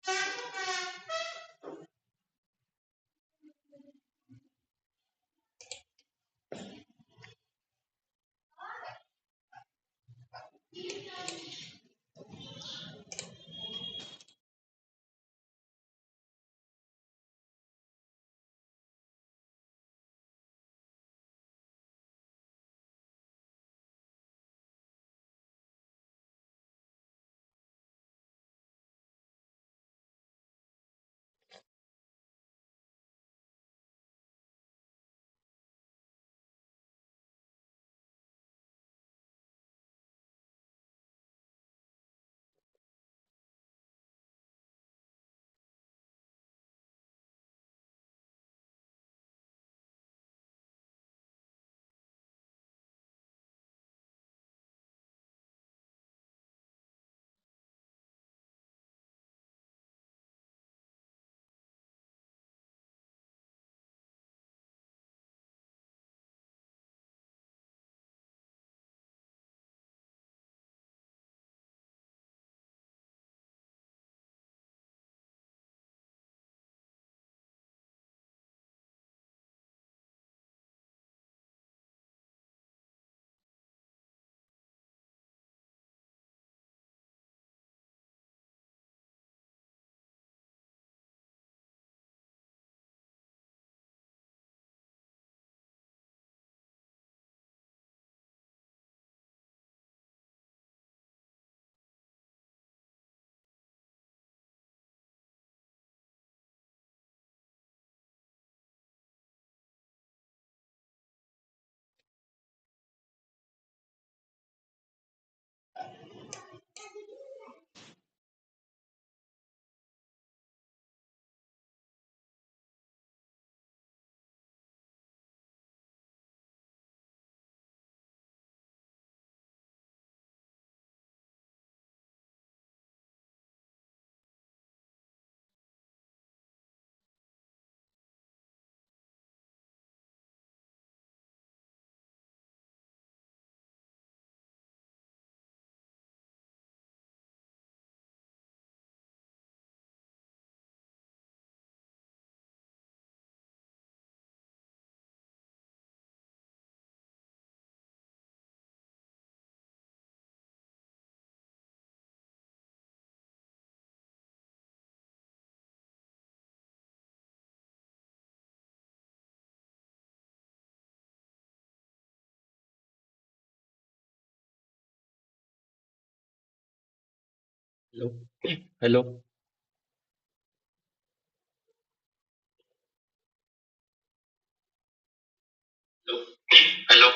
Hello. Hello. Hello. Hello.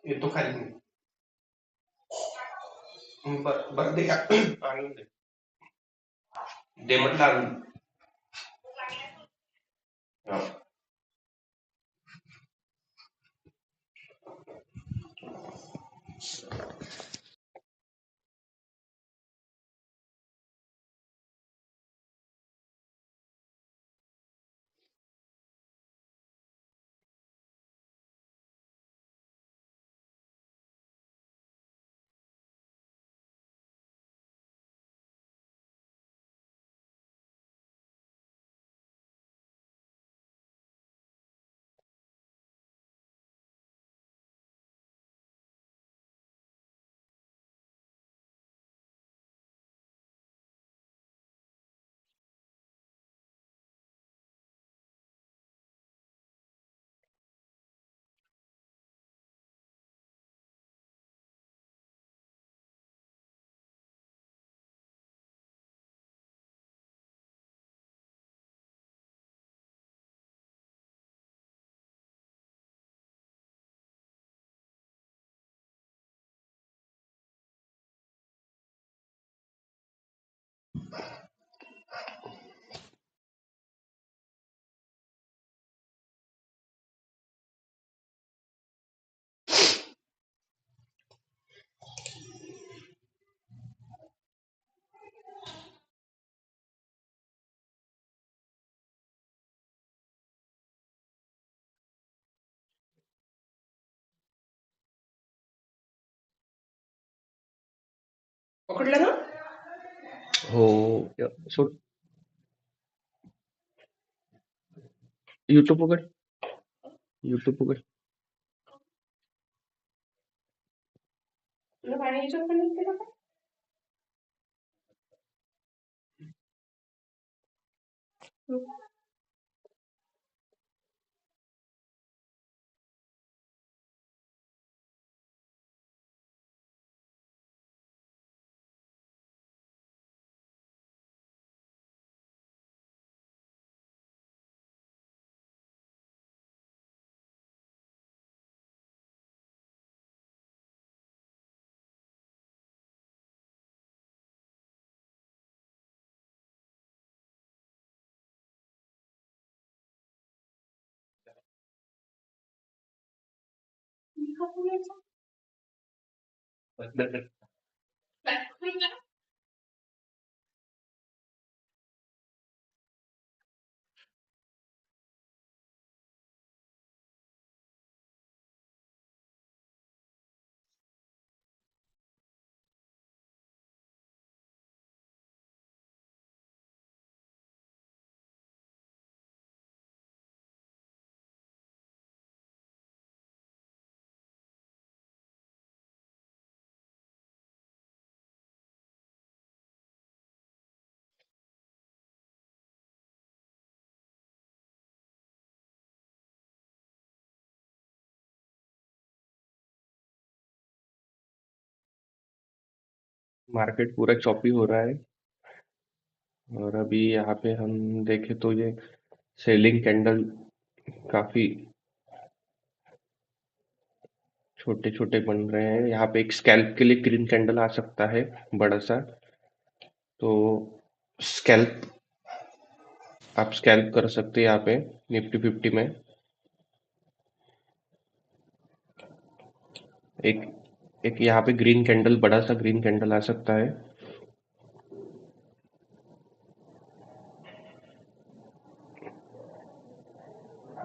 येतो खाली मी. बरं दे आणून दे म्हटलं आणून. हा. पकडलं ना? हो. सोड. युट्यूब उघड. युट्यूब उघड. तुला पाणी याच्यावर पण निघते का? मार्केट पूरा चॉपी हो रहा है और अभी यहाँ पे हम देखें तो ये सेलिंग कैंडल काफी छोटे छोटे बन रहे हैं। यहाँ पे एक स्कैल्प के लिए ग्रीन कैंडल आ सकता है बड़ा सा। तो स्कैल्प आप स्कैल्प कर सकते हैं यहाँ पे निफ्टी 50 में। एक एक यहाँ पे ग्रीन कैंडल, बड़ा सा ग्रीन कैंडल आ सकता है।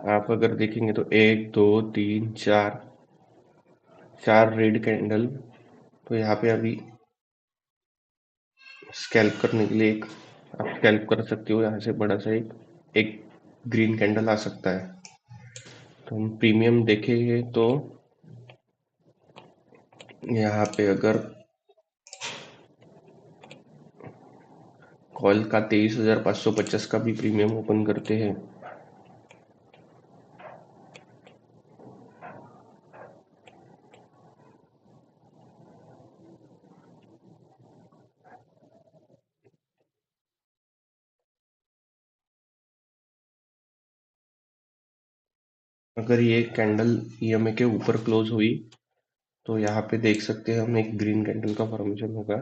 आप अगर देखेंगे तो एक दो तीन चार, चार रेड कैंडल। तो यहाँ पे अभी स्कैल्प करने के लिए एक आप स्कैल्प कर सकते हो। यहाँ से बड़ा सा एक ग्रीन कैंडल आ सकता है। तो हम प्रीमियम देखेंगे तो यहाँ पे अगर कॉल का 23,550 का भी प्रीमियम ओपन करते हैं अगर ये कैंडल ईएमए के ऊपर क्लोज हुई तो यहाँ पे देख सकते हैं हम एक ग्रीन कैंडल का फॉर्मेशन होगा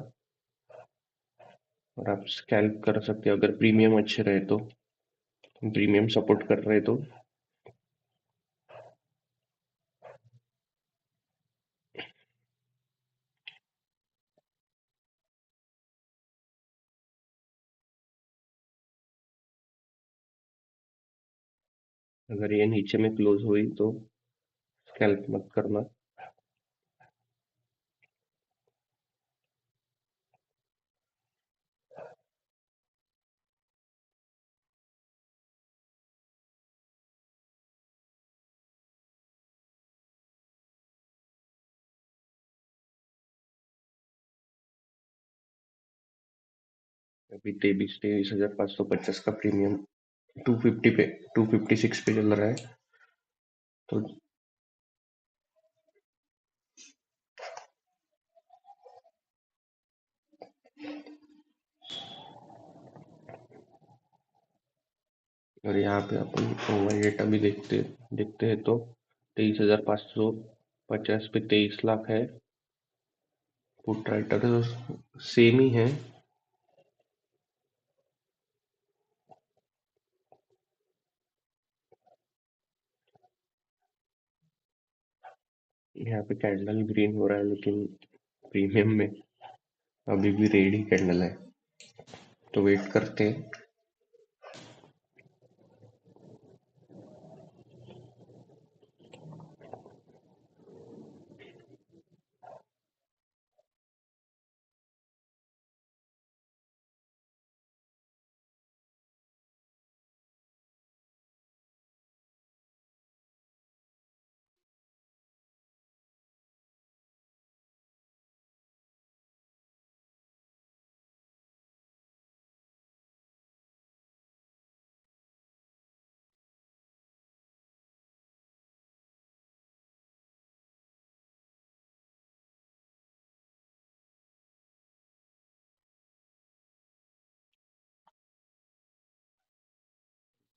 और आप स्कैल्प कर सकते हैं अगर प्रीमियम अच्छे रहे तो, प्रीमियम सपोर्ट कर रहे तो। अगर ये नीचे में क्लोज हुई तो स्कैल्प मत करना। अभी 23,550 का प्रीमियम 250 पे 256 पे चल रहा है। तो और यहाँ पे अपन ओवर डेटा भी देखते देखते हैं तो 23,550 पे 23 लाख है। पुट राइटर तो सेम ही है। यहाँ पे कैंडल ग्रीन हो रहा है लेकिन प्रीमियम में अभी भी रेड ही कैंडल है, तो वेट करते हैं।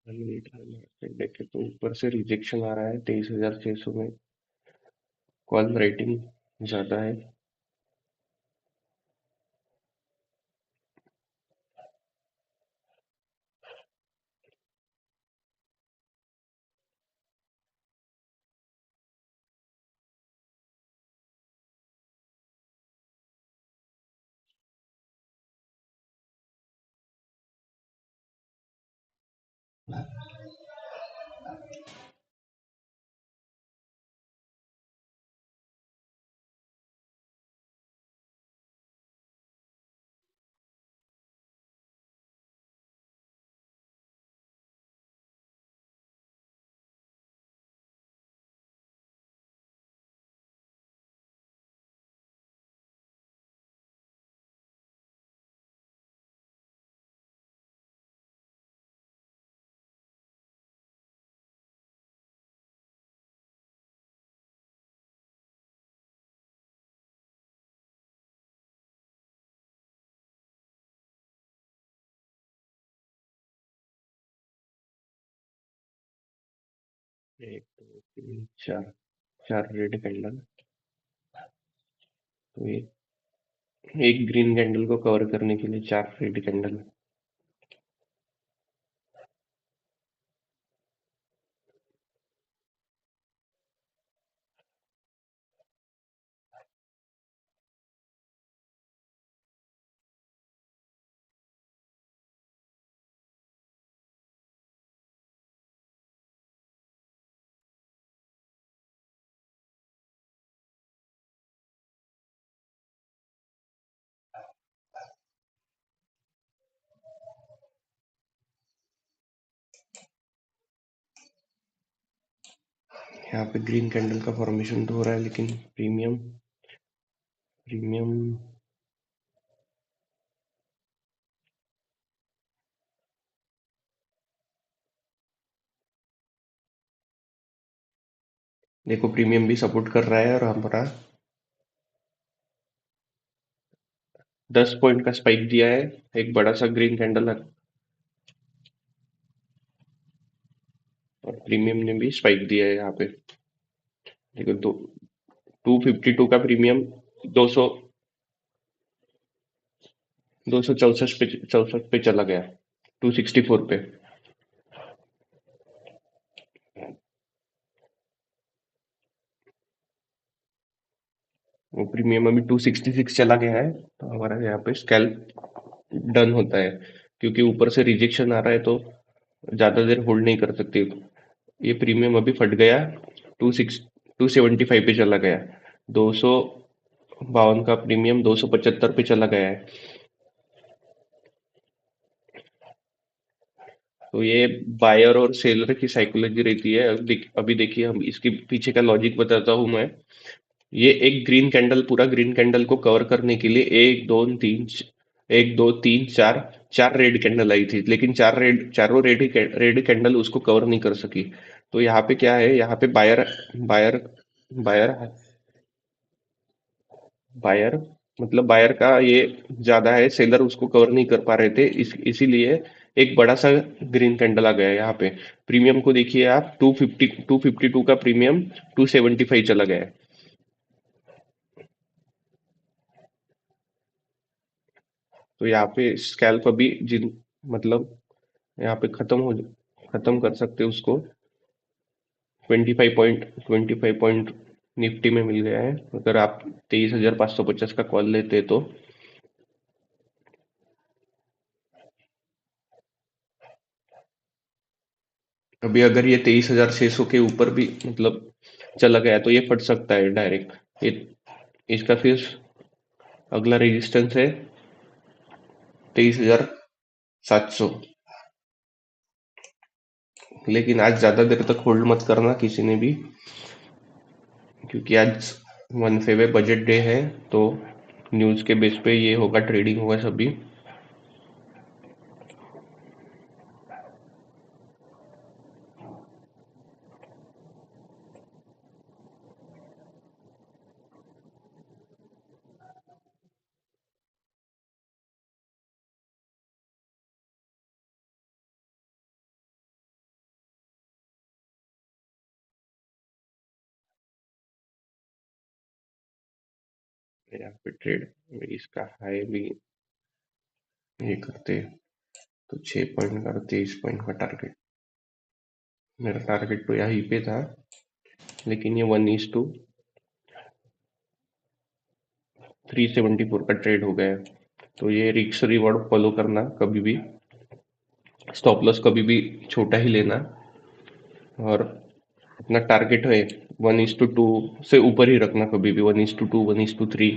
देखे तो ऊपर से रिजेक्शन आ रहा है 23,600 में, कॉल रेटिंग ज्यादा है। एक दो तीन चार, चार रेड कैंडल। तो एक ग्रीन कैंडल को कवर करने के लिए चार रेड कैंडल। यहाँ पे ग्रीन कैंडल का फॉर्मेशन तो हो रहा है लेकिन प्रीमियम प्रीमियम देखो प्रीमियम भी सपोर्ट कर रहा है और हमारा 10 पॉइंट का स्पाइक दिया है। एक बड़ा सा ग्रीन कैंडल है और प्रीमियम ने भी स्पाइक दिया है यहाँ पे। देखो, 252 का प्रीमियम 200 264 पे चला गया, 264 पे। वो प्रीमियम अभी 266 चला गया है, तो हमारा यहाँ पे स्कैल्प डन होता है। क्योंकि ऊपर से रिजेक्शन आ रहा है, तो ज्यादा देर होल्ड नहीं कर सकते। ये प्रीमियम अभी फट गया, 275 पे चला गया। 252 का प्रीमियम 275 पे चला गया है। तो ये बायर और सेलर की साइकोलॉजी रहती है। अभी देखिए, हम इसके पीछे का लॉजिक बताता हूँ मैं। ये एक ग्रीन कैंडल, पूरा ग्रीन कैंडल को कवर करने के लिए एक दो तीन चार चार रेड कैंडल आई थी, लेकिन चारों रेड कैंडल उसको कवर नहीं कर सकी। तो यहाँ पे क्या है, यहाँ पे बायर बायर बायर बायर मतलब बायर का ये ज्यादा है, सेलर उसको कवर नहीं कर पा रहे थे, इसीलिए एक बड़ा सा ग्रीन कैंडल आ गया यहाँ पे। प्रीमियम को देखिए आप, 252 का प्रीमियम 275 चला गया है। तो यहाँ पे स्कैल्प अभी जिन मतलब यहाँ पे खत्म कर सकते हैं उसको। 25 पॉइंट निफ्टी में मिल गया है, अगर आप 23,550 का कॉल लेते हैं तो। अभी अगर ये 23,600 के ऊपर भी चला गया, तो ये फट सकता है डायरेक्ट। ये इसका फिर अगला रेजिस्टेंस है 23,700। लेकिन आज ज्यादा देर तक होल्ड मत करना किसी ने भी, क्योंकि आज 1 फेब बजट डे है। तो न्यूज के बेस पे ये होगा, ट्रेडिंग होगा सभी। यहाँ पे ट्रेड इसका हाई भी ये करते, तो 6 पॉइंट का 23 पॉइंट का टारगेट। मेरा टारगेट तो यहीं पे था, लेकिन ये 1:374 का ट्रेड हो गया है। तो ये रिस्क रिवॉर्ड फॉलो करना कभी भी, स्टॉप लॉस कभी भी छोटा ही लेना, और अपना टारगेट है 1:2 से ऊपर ही रखना, कभी भी 1:2 1:3,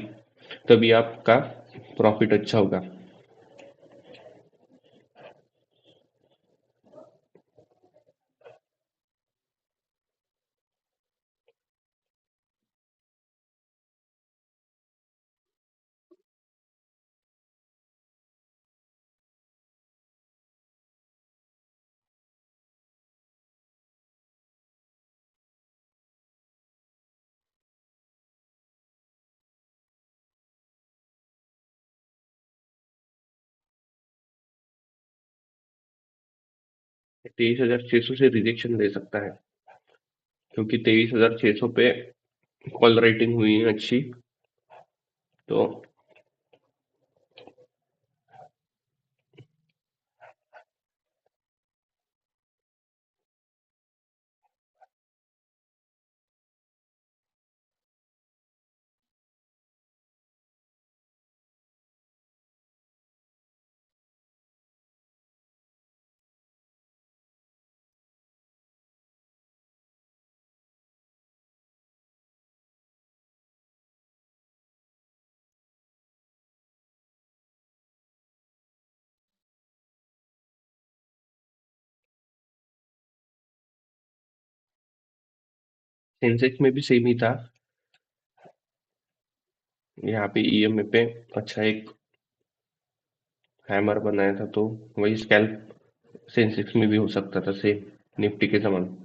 तभी आपका प्रॉफिट अच्छा होगा। 23,600 से रिजेक्शन ले सकता है, क्योंकि 23,600 पे कॉल राइटिंग हुई है अच्छी। तो सेंसेक्स में भी सेम ही था। यहाँ पे ईएमए पे अच्छा एक हैमर बनाया था, तो वही स्कैल्प सेंसेक्स में भी हो सकता था, सेम निफ्टी के समान।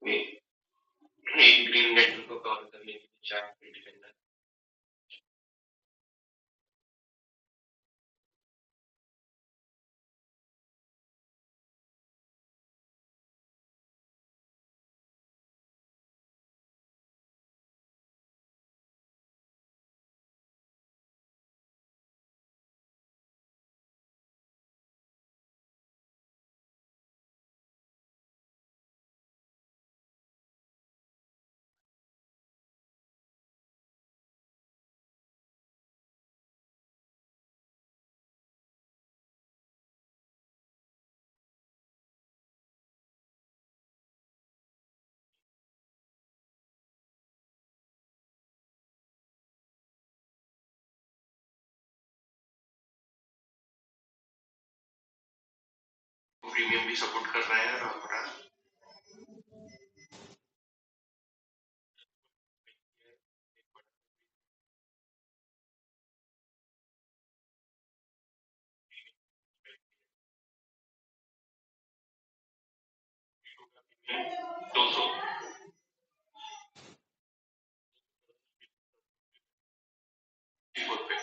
एक ग्रीन कैंडल को कवर करने के लिए चार इंडिपेंडेंट। प्रीमियम भी सपोर्ट कर रहा है और हमारा दो सौ पे।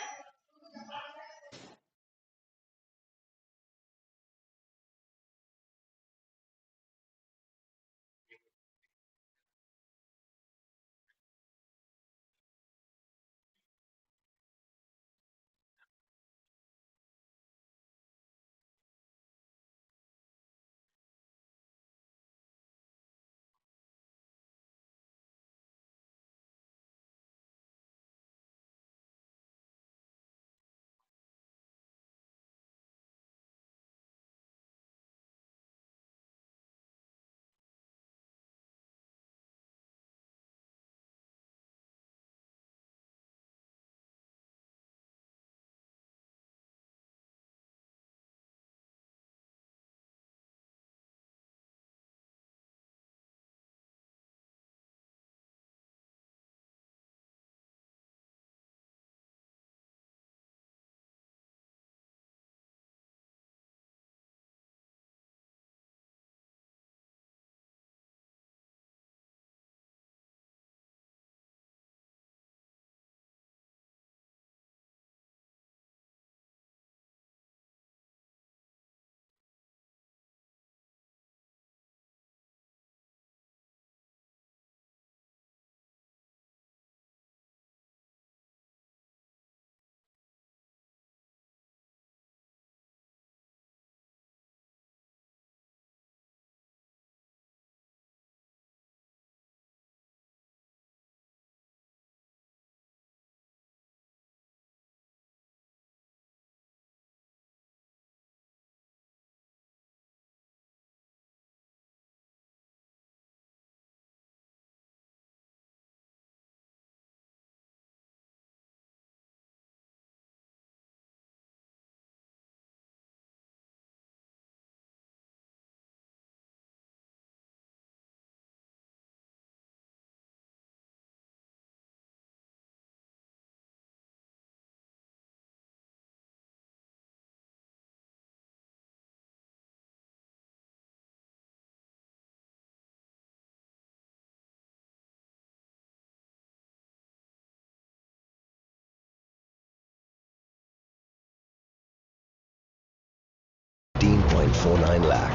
1.49 lakh.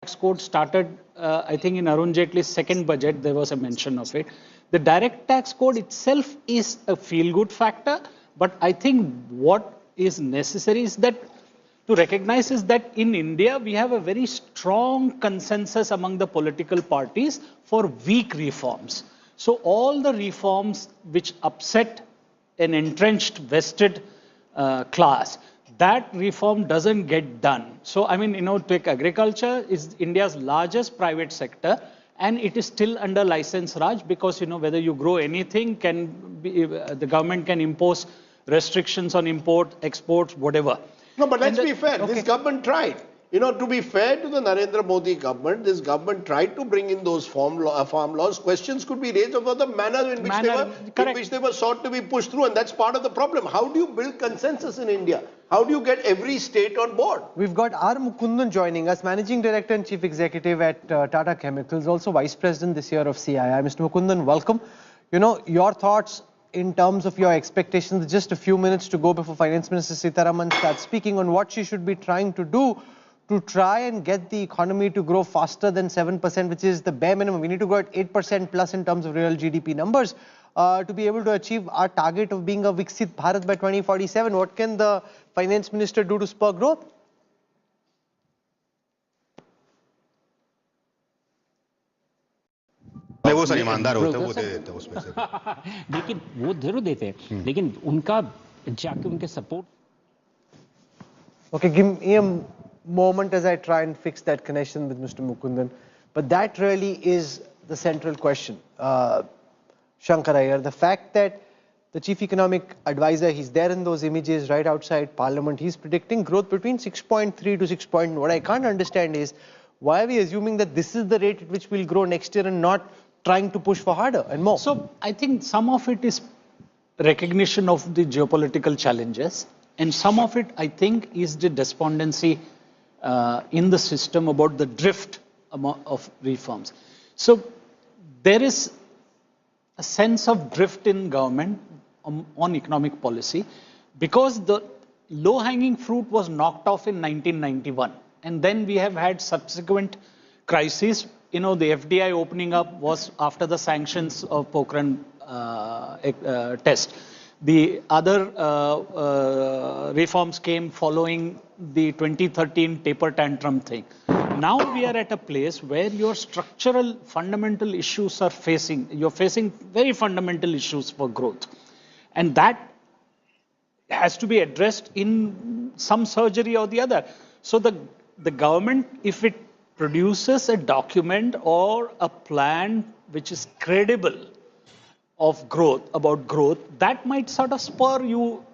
Tax code started, I think, in Arun Jaitley's second budget, there was a mention of it. The direct tax code itself is a feel-good factor, but I think what is necessary is that to recognize is that in India, we have a very strong consensus among the political parties for weak reforms. So all the reforms which upset an entrenched vested class, that reform doesn't get done. So, I mean, take agriculture is India's largest private sector, and it is still under license Raj because, whether you grow anything can be, the government can impose restrictions on import, exports, whatever. No, but let's be fair. Okay. This government tried. To be fair to the Narendra Modi government, this government tried to bring in those farm laws. Questions could be raised about the manner in which they were sought to be pushed through, and that's part of the problem. How do you build consensus in India? How do you get every state on board? We've got R. Mukundan joining us, Managing Director and Chief Executive at Tata Chemicals, also Vice President this year of CII. Mr. Mukundan, welcome. Your thoughts in terms of your expectations, just a few minutes to go before Finance Minister Sitharaman starts speaking on what she should be trying to do to try and get the economy to grow faster than 7%, which is the bare minimum. We need to grow at 8% plus in terms of real GDP numbers to be able to achieve our target of being a Viksit Bharat by 2047. What can the Finance Minister do to spur growth? वो sir ईमानदार होते हैं वो दे देते हैं उसमें से लेकिन वो जरूर देते हैं लेकिन उनका जाके उनके support Okay, give me a moment as I try and fix that connection with Mr. Mukundan. But that really is the central question. Shankar Iyer, the fact that the Chief Economic Advisor, he's there in those images right outside Parliament, he's predicting growth between 6.3 to 6. What I can't understand is why are we assuming that this is the rate at which we'll grow next year and not trying to push for harder and more? So I think some of it is recognition of the geopolitical challenges, and some of it, I think, is the despondency in the system about the drift of reforms. So there is a sense of drift in government on economic policy because the low-hanging fruit was knocked off in 1991. And then we have had subsequent crises. The FDI opening up was after the sanctions of Pokhran test. The other reforms came following the 2013 taper tantrum thing. Now we are at a place where your structural fundamental issues are you're facing very fundamental issues for growth. And that has to be addressed in some surgery or the other. So the government, if it produces a document or a plan which is credible of growth, about growth, that might sort of spur you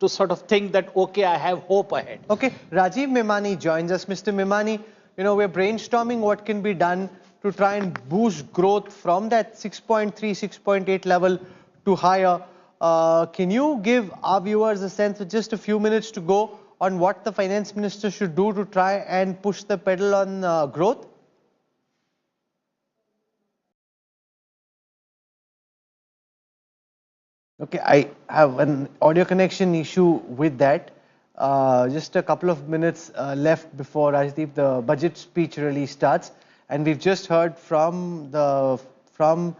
to sort of think that, okay, I have hope ahead. Okay, Rajiv Memani joins us. Mr. Memani, we're brainstorming what can be done to try and boost growth from that 6.3, 6.8 level to higher. Can you give our viewers a sense with just a few minutes to go on what the Finance Minister should do to try and push the pedal on growth? Okay, I have an audio connection issue with that. Just a couple of minutes left before Rajdeep, the budget speech really starts. And we've just heard from the Prime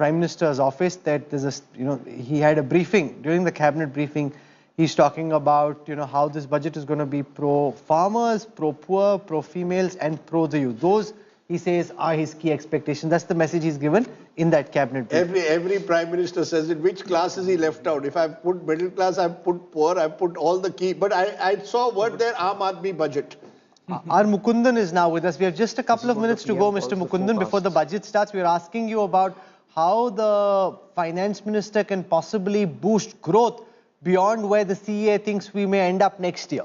Minister's office that there's he had a briefing. During the cabinet briefing, he's talking about, how this budget is going to be pro-farmers, pro-poor, pro-females and pro-the youth. Those, he says, are his key expectations. That's the message he's given in that cabinet briefing. Every Prime Minister says it. Which class is he left out? If I've put middle class, I've put poor, I've put all the key. But I saw what their Aam Aadmi budget. R. Mukundan is now with us. We have just a couple of minutes to go, Mr. Mukundan, before the budget starts. We're asking you about how the Finance Minister can possibly boost growth beyond where the CA thinks we may end up next year.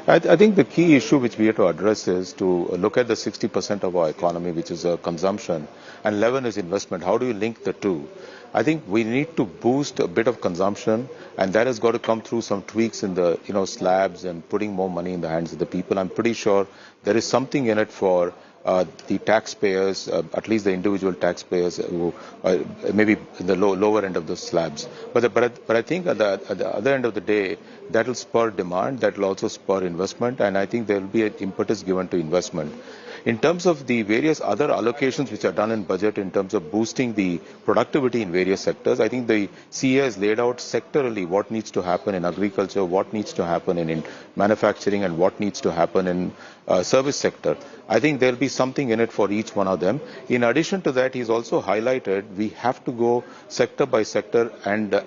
I think the key issue which we have to address is to look at the 60% of our economy, which is consumption, and 11 is investment. How do you link the two? I think we need to boost a bit of consumption, and that has got to come through some tweaks in the slabs and putting more money in the hands of the people. I'm pretty sure there is something in it for the taxpayers, at least the individual taxpayers, who maybe in the lower end of the slabs. But I think at the other end of the day, that will spur demand, that will also spur investment, and I think there will be an impetus given to investment. In terms of the various other allocations which are done in budget in terms of boosting the productivity in various sectors, I think the CA has laid out sectorally what needs to happen in agriculture, what needs to happen in manufacturing, and what needs to happen in service sector. I think there will be something in it for each one of them. In addition to that, he's also highlighted we have to go sector by sector, and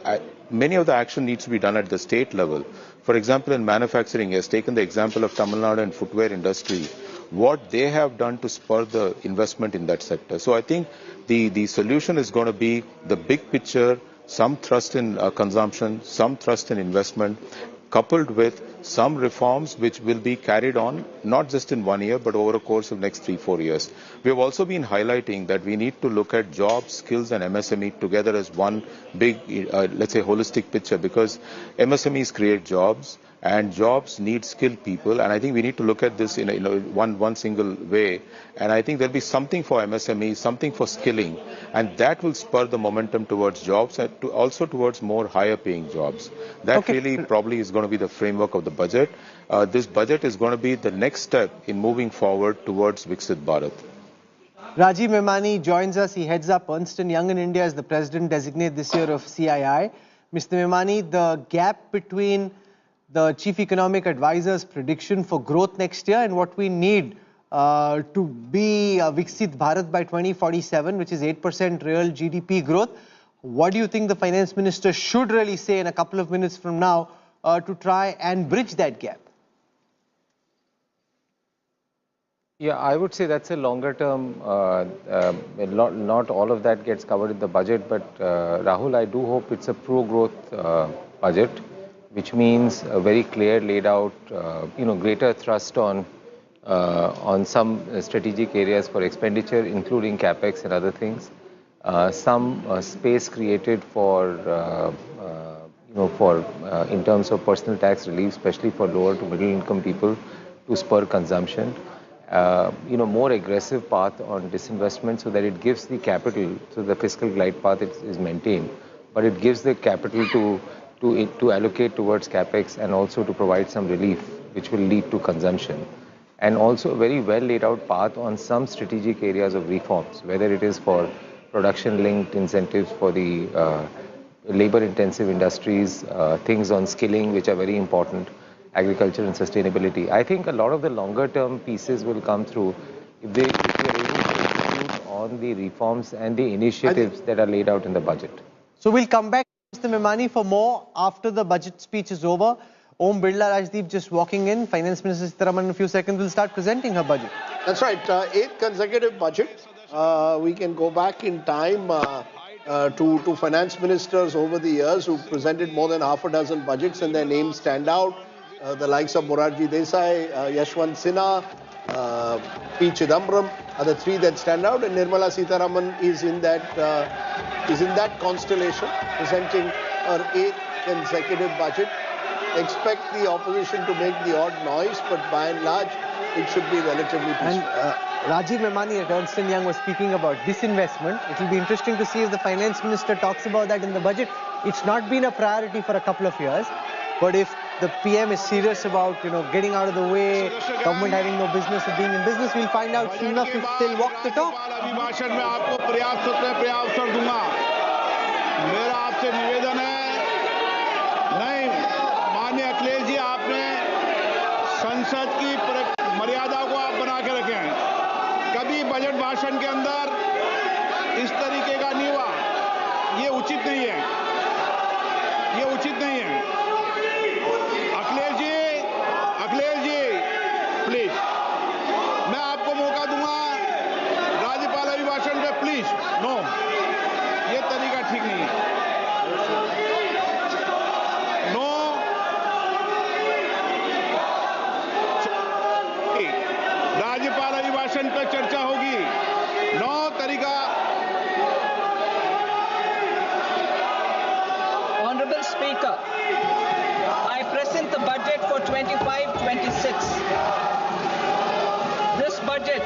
many of the action needs to be done at the state level. For example, in manufacturing, he has taken the example of Tamil Nadu and footwear industry, what they have done to spur the investment in that sector. So I think the solution is going to be the big picture, some thrust in consumption, some thrust in investment, coupled with some reforms which will be carried on not just in 1 year but over a course of next 3-4 years. We have also been highlighting that we need to look at jobs, skills and MSME together as one big, let's say, holistic picture, because MSMEs create jobs and jobs need skilled people, and I think we need to look at this in one single way, and I think there'll be something for MSME, something for skilling, and that will spur the momentum towards jobs and also towards more higher paying jobs. That really probably is going to be the framework of the budget. This budget is going to be the next step in moving forward towards Viksit Bharat. Rajiv Memani joins us. He heads up Ernst & Young in India as the president designate this year of CII. Mr. Memani, the gap between the chief economic advisor's prediction for growth next year and what we need to be Viksit Bharat by 2047, which is 8% real GDP growth. What do you think the finance minister should really say in a couple of minutes from now to try and bridge that gap? Yeah, I would say that's a longer term, not all of that gets covered in the budget, but Rahul, I do hope it's a pro-growth budget, which means a very clear laid out, greater thrust on some strategic areas for expenditure, including capex and other things. Some space created for, in terms of personal tax relief, especially for lower to middle income people, to spur consumption. More aggressive path on disinvestment so that it gives the capital, so the fiscal glide path is maintained, but it gives the capital to allocate towards capex and also to provide some relief which will lead to consumption. And also a very well laid out path on some strategic areas of reforms, whether it is for production linked incentives for the labor intensive industries, things on skilling which are very important, agriculture and sustainability. I think a lot of the longer term pieces will come through if we are able to execute on the reforms and the initiatives that are laid out in the budget. So we'll come back, Mr. Memani, for more after the budget speech is over. Om Birla, Rajdeep just walking in. Finance Minister Sitharaman in a few seconds will start presenting her budget. That's right, 8th consecutive budget. We can go back in time to finance ministers over the years who presented more than half a dozen budgets and their names stand out. The likes of Morarji Desai, Yashwant Sinha, P. Chidambaram are the three that stand out, and Nirmala Sitharaman is in that constellation, presenting her 8th consecutive budget. Expect the opposition to make the odd noise, but by and large, it should be relatively peaceful. And Rajiv Memani at Ernst & Young was speaking about disinvestment. It will be interesting to see if the finance minister talks about that in the budget. It's not been a priority for a couple of years, but if the PM is serious about, getting out of the way, government having no business with being in business, we'll find out soon enough if they'll walk the talk. संसद की मर्यादा को आप बना के रखे हैं। कभी बजट भाषण के अंदर इस तरीके का नहीं हुआ। ये उचित नहीं है, ये उचित नहीं है। अखिलेश जी प्लीज, मैं आपको मौका दूंगा राज्यपाल अभिभाषण पे, प्लीज। नो, ये तरीका ठीक नहीं है। राज्यपाल अभिभाषण पर चर्चा होगी। 9 तरीका। Honorable Speaker, I present the budget for 25-26. This budget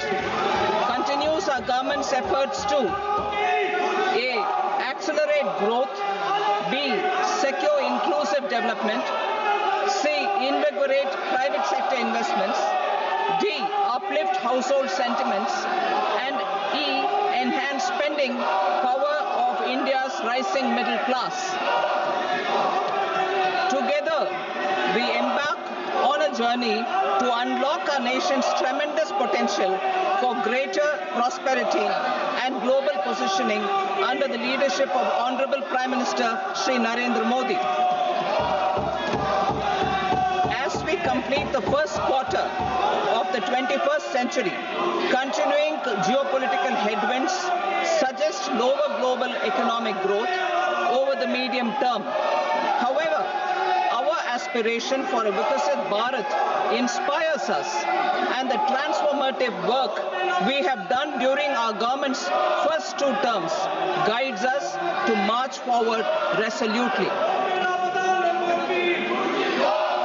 government's efforts to A. Accelerate growth, B. Secure inclusive development, C. Invigorate private sector investments, D. Uplift household sentiments, and E. Enhance spending power of India's rising middle class. Together, we embark on a journey to unlock our nation's tremendous potential for greater prosperity and global positioning under the leadership of Honorable Prime Minister Shri Narendra Modi. As we complete the first quarter of the 21st century, continuing geopolitical headwinds suggest lower global economic growth over the medium term. However, our aspiration for a Vikasit Bharat inspires us, and the transformative work we have done during our government's first 2 terms guides us to march forward resolutely.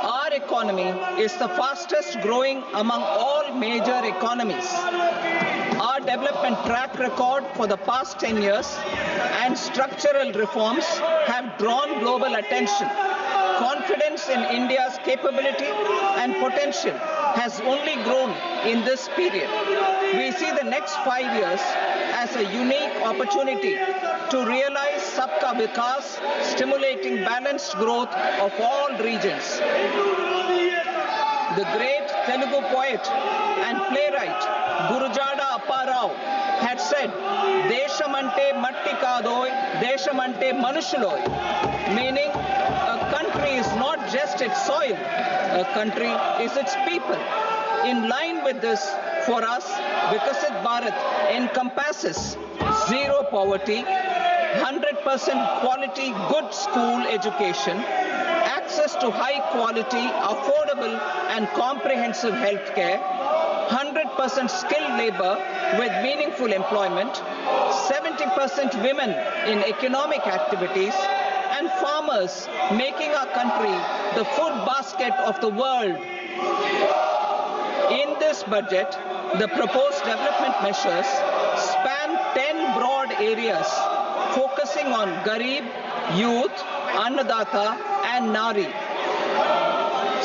Our economy is the fastest growing among all major economies. Our development track record for the past 10 years and structural reforms have drawn global attention. Confidence in India's capability and potential has only grown in this period. We see the next 5 years as a unique opportunity to realize Sabka Vikas, stimulating balanced growth of all regions. The great Telugu poet and playwright Gurujada Apparao had said, "Deshamante matti kadoy, deshamante manushuloy," meaning a country is not just its soil, a country is its people. In line with this, for us, Vikasit Bharat encompasses zero poverty, 100% quality good school education, access to high quality, affordable and comprehensive health care, 100% skilled labor with meaningful employment, 70% women in economic activities, and farmers making our country the food basket of the world. In this budget, the proposed development measures span 10 broad areas, focusing on Garib, Youth, Annadata, and Nari,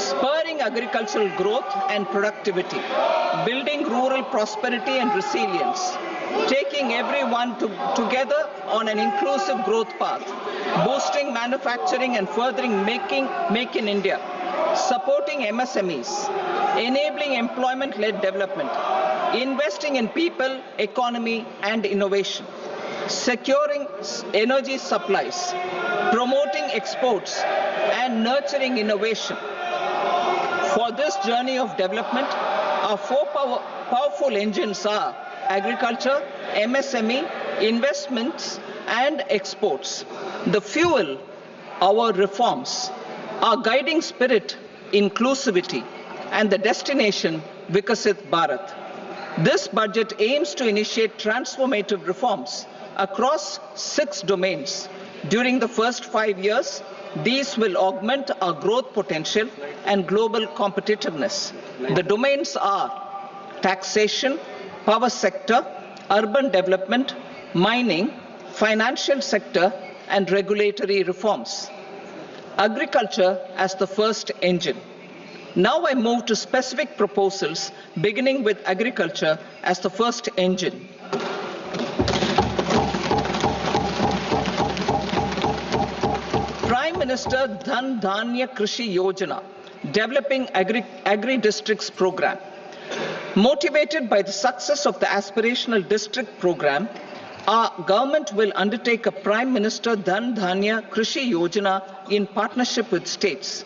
spurring agricultural growth and productivity, building rural prosperity and resilience, taking everyone together on an inclusive growth path, boosting manufacturing and furthering Make in India, supporting MSMEs, enabling employment-led development, investing in people, economy, and innovation, securing energy supplies, promoting exports, and nurturing innovation. For this journey of development, our 4 powerful engines are agriculture, MSME, investments, and exports. The fuel, our reforms, our guiding spirit, inclusivity, and the destination, Vikasit Bharat. This budget aims to initiate transformative reforms across 6 domains. During the first 5 years, these will augment our growth potential and global competitiveness. The domains are taxation, power sector, urban development, mining, financial sector, and regulatory reforms. Agriculture as the first engine. Now I move to specific proposals, beginning with agriculture as the first engine. Prime Minister Dhan Dhanya Krishi Yojana, developing agri-districts program. Motivated by the success of the aspirational district program, our government will undertake a Prime Minister Dhan Dhanya Krishi Yojana in partnership with states.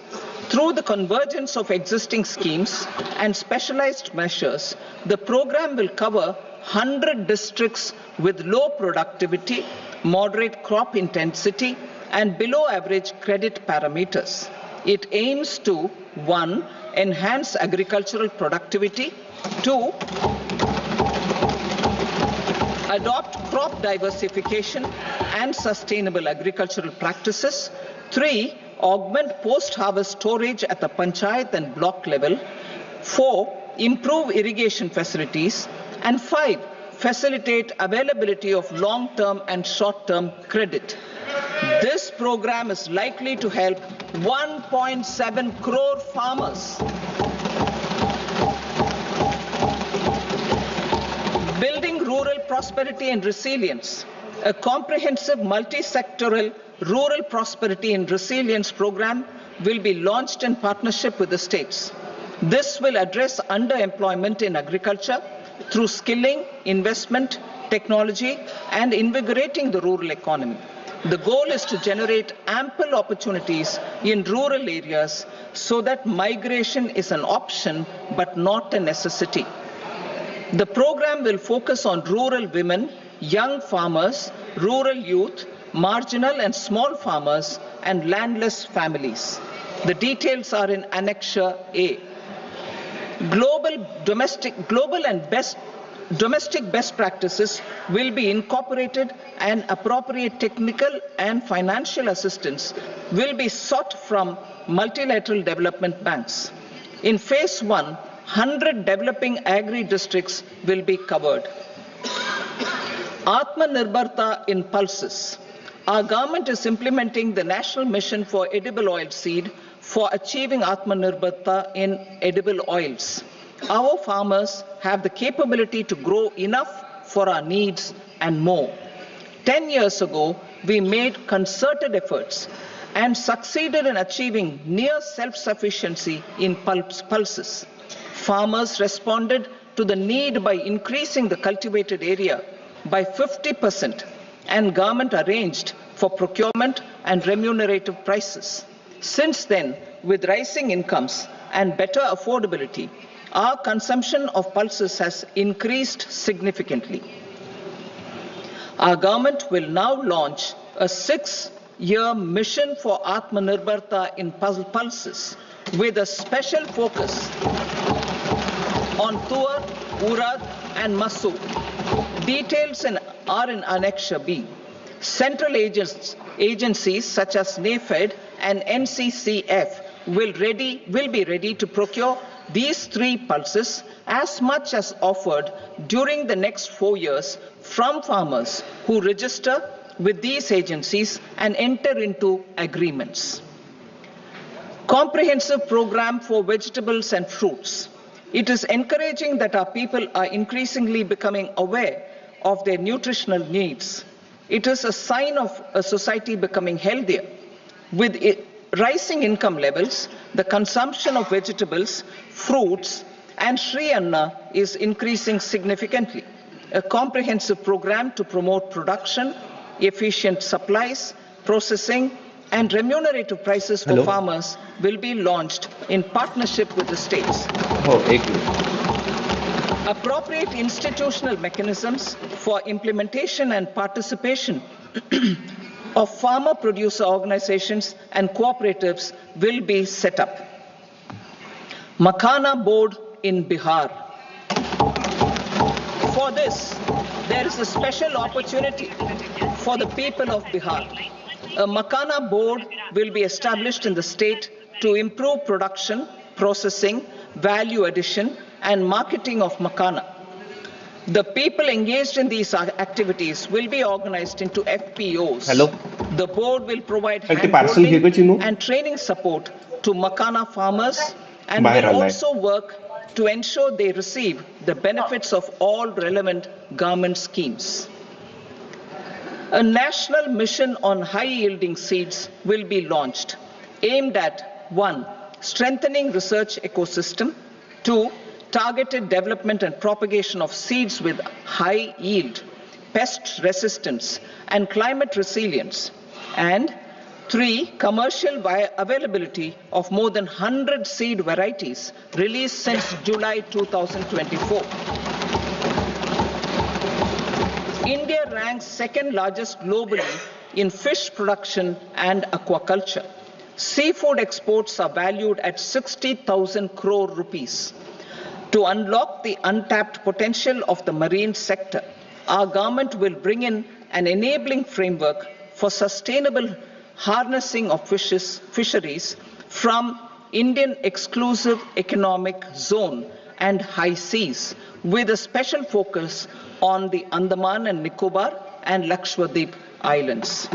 Through the convergence of existing schemes and specialized measures, the program will cover 100 districts with low productivity, moderate crop intensity, and below average credit parameters. It aims to 1. Enhance agricultural productivity, 2. Adopt crop diversification and sustainable agricultural practices, 3. Augment post-harvest storage at the panchayat and block level, 4. Improve irrigation facilities, and 5. facilitate availability of long-term and short-term credit. This program is likely to help 1.7 crore farmers. Building rural prosperity and resilience. A comprehensive multi-sectoral rural prosperity and resilience program will be launched in partnership with the states. This will address underemployment in agriculture through skilling, investment, technology, and invigorating the rural economy. The goal is to generate ample opportunities in rural areas so that migration is an option but not a necessity. The program will focus on rural women, young farmers, rural youth, marginal and small farmers, and landless families. The details are in Annexure A. Domestic best practices will be incorporated, and appropriate technical and financial assistance will be sought from multilateral development banks. In phase 1, 100 developing agri-districts will be covered. Atmanirbharta in pulses. Our government is implementing the National Mission for Edible Oilseed for achieving Atmanirbharta in edible oils. Our farmers have the capability to grow enough for our needs and more. 10 years ago, we made concerted efforts and succeeded in achieving near self-sufficiency in pulses. Farmers responded to the need by increasing the cultivated area by 50%, and government arranged for procurement and remunerative prices. Since then, with rising incomes and better affordability, our consumption of pulses has increased significantly. Our government will now launch a 6-year mission for Atmanirbharta in pulses with a special focus on tur, urad and masoor. Details are in Annexure B. Central agencies such as NAFED and NCCF will be ready to procure these 3 pulses as much as offered during the next 4 years from farmers who register with these agencies and enter into agreements. Comprehensive program for vegetables and fruits. It is encouraging that our people are increasingly becoming aware of their nutritional needs. It is a sign of a society becoming healthier. With rising income levels, the consumption of vegetables, fruits, and Shri Anna is increasing significantly. A comprehensive program to promote production, efficient supplies, processing, and remunerative prices for farmers will be launched in partnership with the states. Appropriate institutional mechanisms for implementation and participation of farmer producer organizations and cooperatives will be set up. Makhana board in Bihar. For this, there is a special opportunity for the people of Bihar. A Makhana board will be established in the state to improve production, processing, value addition, and marketing of Makhana. The people engaged in these activities will be organized into FPOs. The board will provide hand-holding and training support to Makhana farmers and will also work to ensure they receive the benefits of all relevant government schemes. A national mission on high-yielding seeds will be launched, aimed at 1. Strengthening research ecosystem, 2. Targeted development and propagation of seeds with high yield, pest resistance, and climate resilience, and 3. Commercial availability of more than 100 seed varieties released since July 2024. India ranks 2nd largest globally in fish production and aquaculture. Seafood exports are valued at 60,000 crore rupees. To unlock the untapped potential of the marine sector, our government will bring in an enabling framework for sustainable harnessing of fisheries from Indian Exclusive Economic Zone and high seas, with a special focus on the Andaman and Nicobar and Lakshadweep Islands.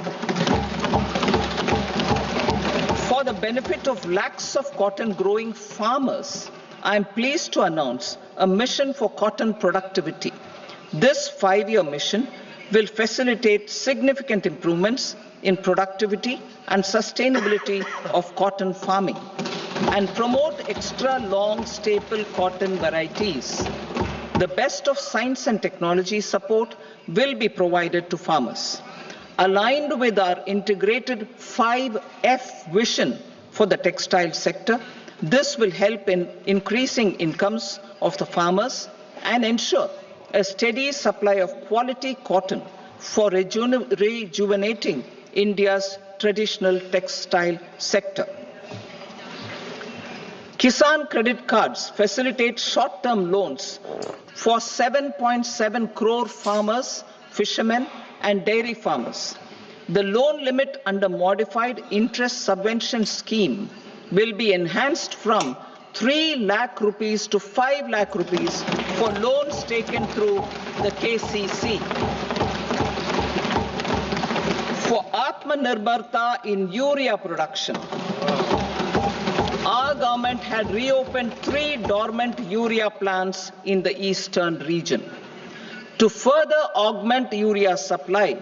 For the benefit of lakhs of cotton growing farmers, I am pleased to announce a mission for cotton productivity. This 5-year mission will facilitate significant improvements in productivity and sustainability of cotton farming and promote extra long staple cotton varieties. The best of science and technology support will be provided to farmers. Aligned with our integrated 5F vision for the textile sector, this will help in increasing incomes of the farmers and ensure a steady supply of quality cotton for rejuvenating India's traditional textile sector. Kisan credit cards facilitate short-term loans for 7.7 crore farmers, fishermen, and dairy farmers. The loan limit under modified interest subvention scheme will be enhanced from 3 lakh rupees to 5 lakh rupees for loans taken through the KCC. For Atmanirbharta in urea production, our government had reopened 3 dormant urea plants in the eastern region. To further augment urea supply,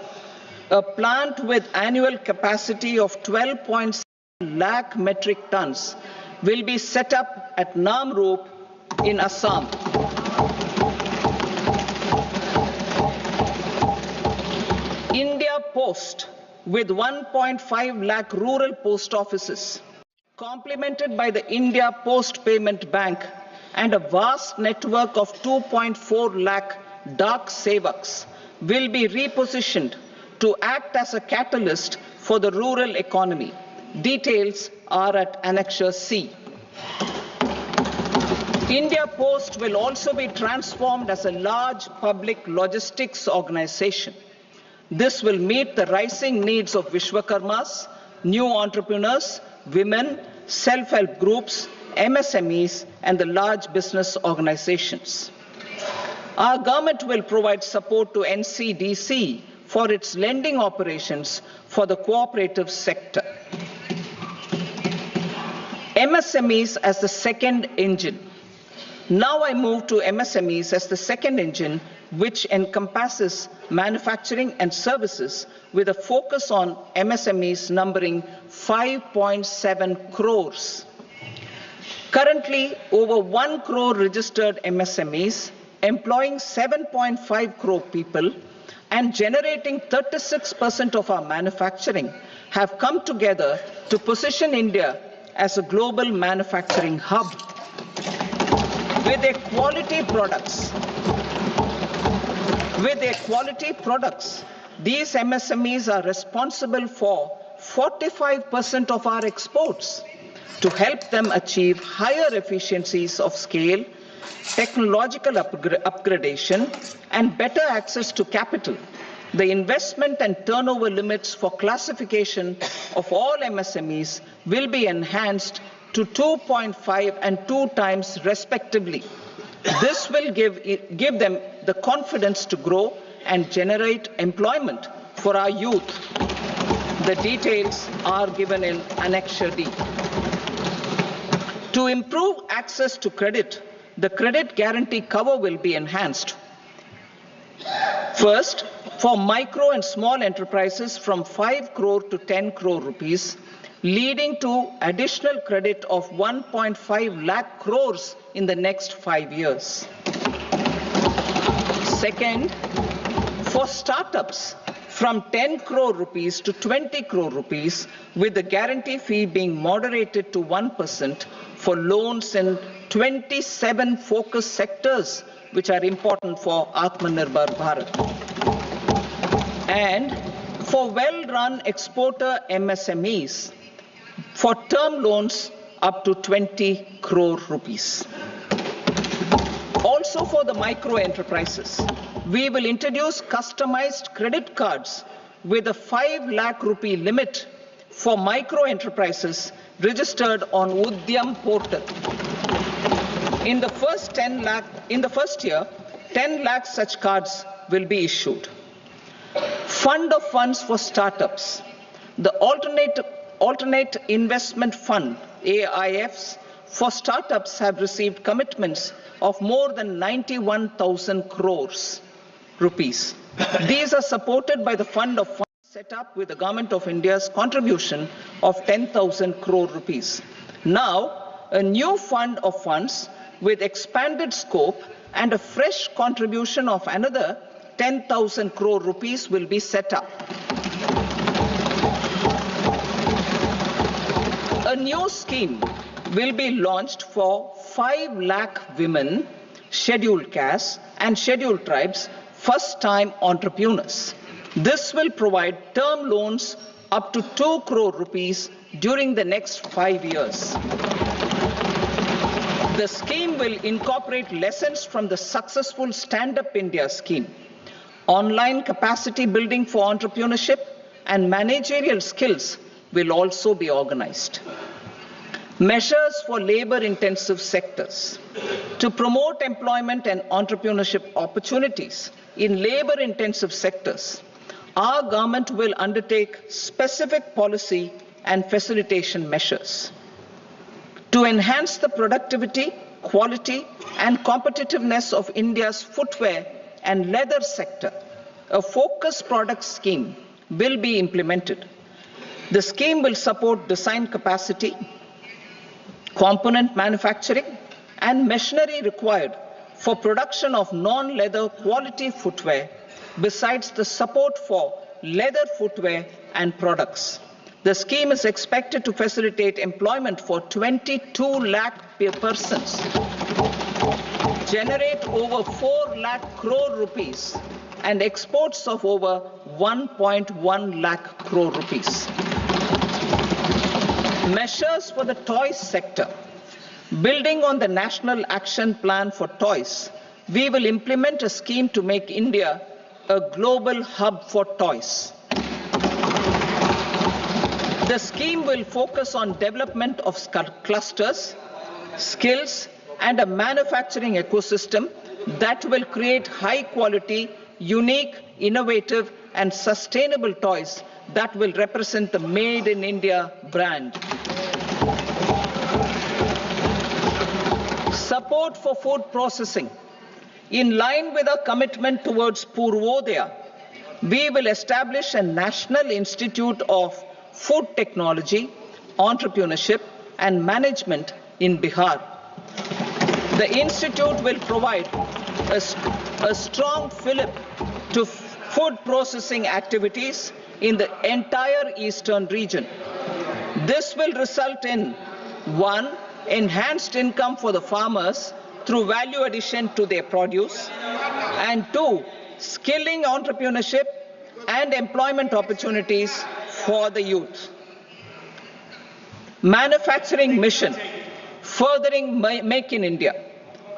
a plant with annual capacity of 12.7 lakh metric tons will be set up at Namrup in Assam. India Post, with 1.5 lakh rural post offices, complemented by the India Post Payment Bank and a vast network of 2.4 lakh Dak Sevaks, will be repositioned to act as a catalyst for the rural economy. Details are at Annexure C. India Post will also be transformed as a large public logistics organization. This will meet the rising needs of Vishwakarmas, new entrepreneurs, women, self-help groups, MSMEs, and the large business organizations. Our government will provide support to NCDC for its lending operations for the cooperative sector. MSMEs as the second engine. Now I move to MSMEs as the second engine, which encompasses manufacturing and services with a focus on MSMEs numbering 5.7 crores. Currently, over 1 crore registered MSMEs, employing 7.5 crore people and generating 36% of our manufacturing, have come together to position India as a global manufacturing hub. With their quality products, these MSMEs are responsible for 45% of our exports. To help them achieve higher efficiencies of scale, technological upgradation, and better access to capital, the investment and turnover limits for classification of all MSMEs will be enhanced to 2.5 and 2 times respectively. This will give them the confidence to grow and generate employment for our youth. The details are given in Annexure D. To improve access to credit, the credit guarantee cover will be enhanced. First, for micro and small enterprises from 5 crore to 10 crore rupees, leading to additional credit of 1.5 lakh crores in the next 5 years. Second, for startups from 10 crore rupees to 20 crore rupees, with the guarantee fee being moderated to 1% for loans in 27 focus sectors which are important for Atmanirbhar Bharat. And for well-run exporter MSMEs, for term loans up to 20 crore rupees. Also for the micro enterprises, we will introduce customized credit cards with a 5 lakh rupee limit for micro enterprises registered on Udyam portal. In the first year, 10 lakh such cards will be issued. Fund of funds for startups. The alternate investment fund, AIFs, for startups have received commitments of more than 91,000 crores rupees. These are supported by the fund of funds set up with the Government of India's contribution of 10,000 crore rupees. Now, a new fund of funds with expanded scope and a fresh contribution of another 10,000 crore rupees will be set up. A new scheme will be launched for 5 lakh women, scheduled castes and scheduled tribes, first-time entrepreneurs. This will provide term loans up to 2 crore rupees during the next 5 years. The scheme will incorporate lessons from the successful Stand Up India scheme. Online capacity building for entrepreneurship and managerial skills will also be organized. Measures for labor-intensive sectors. To promote employment and entrepreneurship opportunities in labor-intensive sectors, our government will undertake specific policy and facilitation measures. To enhance the productivity, quality, and competitiveness of India's footwear and leather sector, a focused product scheme will be implemented. The scheme will support design capacity, component manufacturing, and machinery required for production of non-leather quality footwear, besides the support for leather footwear and products. The scheme is expected to facilitate employment for 22 lakh persons, generate over 4 lakh crore rupees, and exports of over 1.1 lakh crore rupees. Measures for the toys sector. Building on the National Action Plan for Toys, we will implement a scheme to make India a global hub for toys. The scheme will focus on development of clusters, skills, and a manufacturing ecosystem that will create high quality, unique, innovative, and sustainable toys that will represent the Made in India brand. Support for food processing. In line with our commitment towards Purvodaya, we will establish a National Institute of Food Technology, Entrepreneurship and Management in Bihar. The institute will provide a strong fillip to food processing activities in the entire eastern region. This will result in 1. Enhanced income for the farmers through value addition to their produce, and 2. Skilling entrepreneurship and employment opportunities for the youth. Manufacturing mission, furthering Make in India.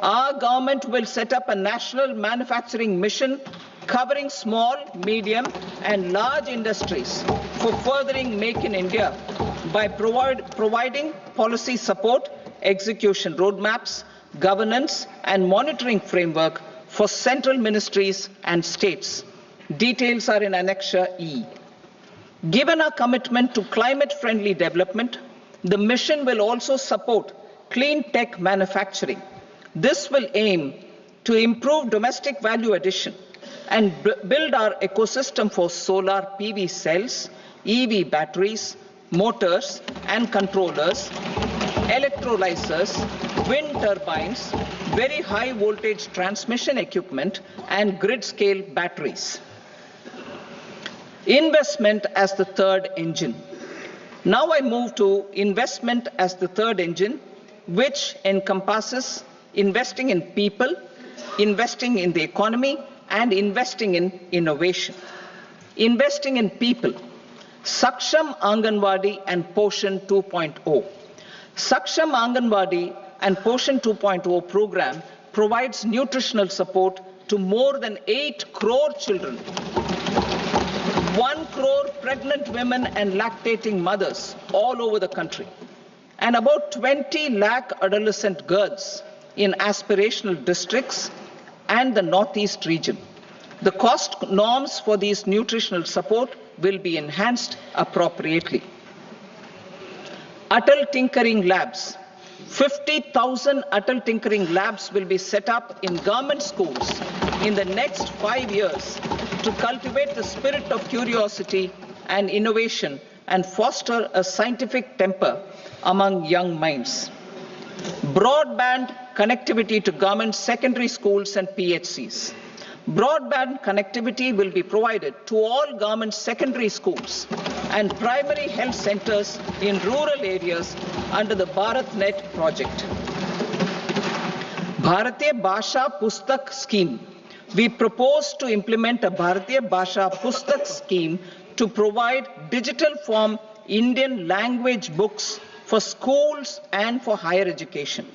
Our government will set up a national manufacturing mission covering small, medium and large industries for furthering Make in India by providing policy support, execution roadmaps, governance and monitoring framework for central ministries and states. Details are in Annexure E. Given our commitment to climate-friendly development, the mission will also support clean tech manufacturing. This will aim to improve domestic value addition and build our ecosystem for solar PV cells, EV batteries, motors and controllers, electrolyzers, wind turbines, very high voltage transmission equipment and grid scale batteries. Investment as the third engine. Now I move to investment as the third engine, which encompasses investing in people, investing in the economy and investing in innovation. Investing in people. Saksham Anganwadi and Poshan 2.0. Saksham Anganwadi and Poshan 2.0 program provides nutritional support to more than 8 crore children, 1 crore pregnant women and lactating mothers all over the country, and about 20 lakh adolescent girls in aspirational districts and the Northeast region. The cost norms for these nutritional support will be enhanced appropriately. Atal Tinkering Labs. 50,000 Atal Tinkering Labs will be set up in government schools in the next 5 years to cultivate the spirit of curiosity and innovation and foster a scientific temper among young minds. Broadband connectivity to government secondary schools and PHCs. Broadband connectivity will be provided to all government secondary schools and primary health centers in rural areas under the BharatNet project. Bharatiya Bhasha Pustak Scheme. We propose to implement a Bharatiya Bhasha Pustak scheme to provide digital form Indian language books for schools and for higher education.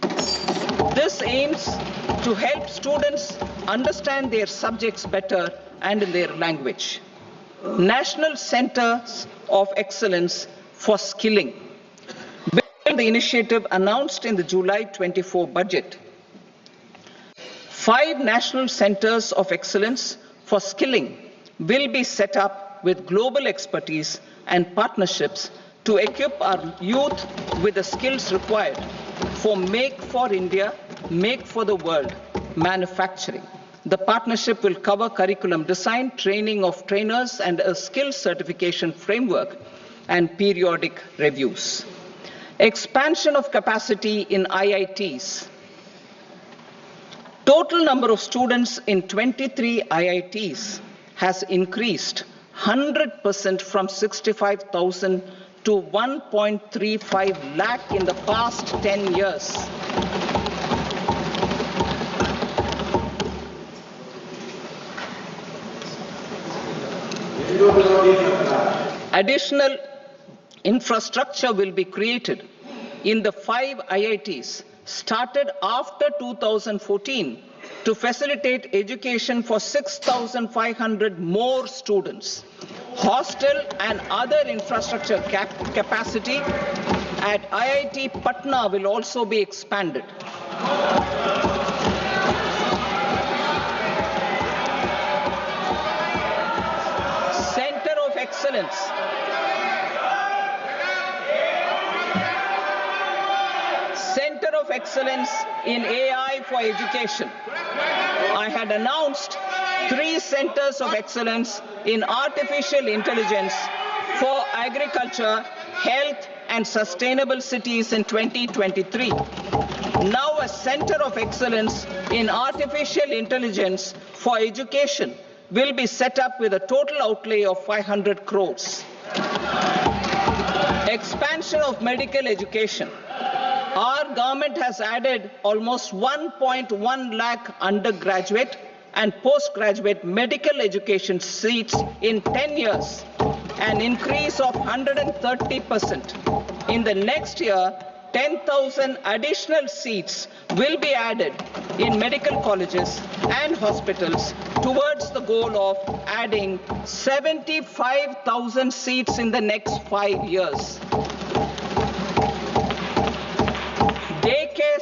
This aims to help students understand their subjects better and in their language. National Centers of Excellence for Skilling. The initiative announced in the July 24 budget. 5 national centers of excellence for skilling will be set up with global expertise and partnerships to equip our youth with the skills required for Make for India, Make for the World manufacturing. The partnership will cover curriculum design, training of trainers, and a skills certification framework and periodic reviews. Expansion of capacity in IITs. Total number of students in 23 IITs has increased 100% from 65,000 to 1.35 lakh in the past 10 years. Additional infrastructure will be created in the 5 IITs started after 2014 to facilitate education for 6,500 more students. Hostel and other infrastructure capacity at IIT Patna will also be expanded. Center of Excellence. Center of Excellence in AI for Education. I had announced 3 centers of excellence in artificial intelligence for agriculture, health, and sustainable cities in 2023. Now a center of excellence in artificial intelligence for education will be set up with a total outlay of 500 crores. Expansion of medical education. Our government has added almost 1.1 lakh undergraduate and postgraduate medical education seats in 10 years, an increase of 130%. In the next year, 10,000 additional seats will be added in medical colleges and hospitals towards the goal of adding 75,000 seats in the next 5 years. Daycare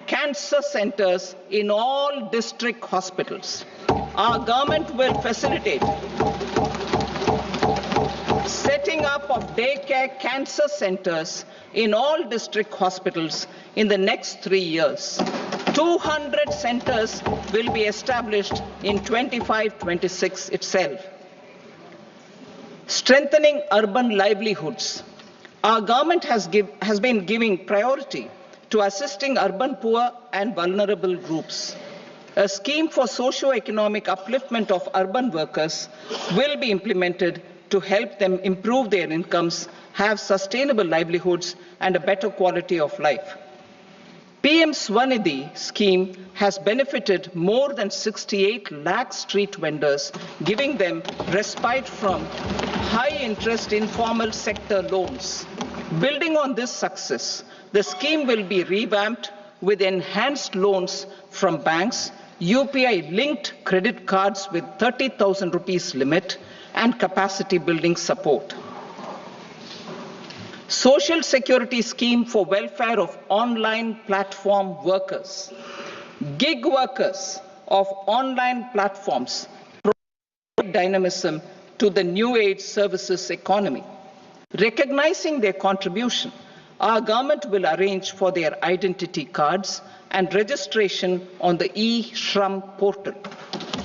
cancer centers in all district hospitals. Our government will facilitate setting up of daycare cancer centers in all district hospitals in the next 3 years. 200 centers will be established in 25-26 itself. Strengthening urban livelihoods. Our government has been giving priority to assisting urban poor and vulnerable groups. A scheme for socio-economic upliftment of urban workers will be implemented to help them improve their incomes, have sustainable livelihoods, and a better quality of life. PM Swanidhi scheme has benefited more than 68 lakh street vendors, giving them respite from high-interest informal sector loans. Building on this success, the scheme will be revamped with enhanced loans from banks, UPI-linked credit cards with 30,000 rupees limit, and capacity building support. Social Security Scheme for welfare of online platform workers. Gig workers of online platforms provide dynamism to the new age services economy. Recognizing their contribution, our government will arrange for their identity cards and registration on the e-Shram portal.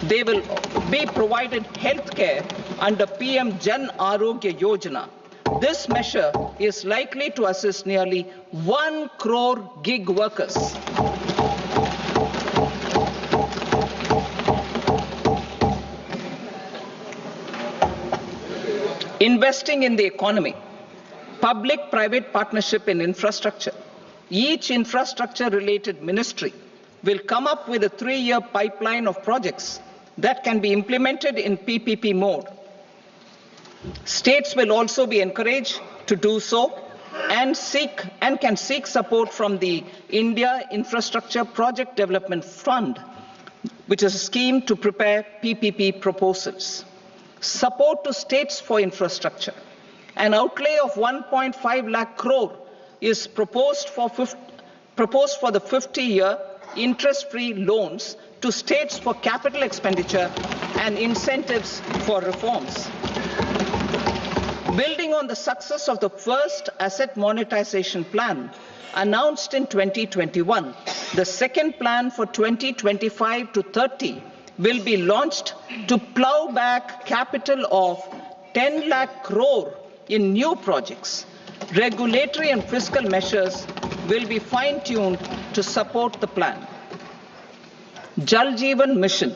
They will be provided health care under PM Jan Arogya Yojana. This measure is likely to assist nearly 1 crore gig workers. Investing in the economy, public-private partnership in infrastructure. Each infrastructure-related ministry will come up with a 3-year pipeline of projects that can be implemented in PPP mode. States will also be encouraged to do so and can seek support from the India Infrastructure Project Development Fund, which is a scheme to prepare PPP proposals. Support to states for infrastructure. An outlay of 1.5 lakh crore is proposed for the 50-year interest-free loans to states for capital expenditure and incentives for reforms. Building on the success of the first asset monetization plan announced in 2021, the second plan for 2025 to 30 will be launched to plow back capital of 10 lakh crore in new projects. Regulatory and fiscal measures will be fine-tuned to support the plan. Jal Jeevan Mission.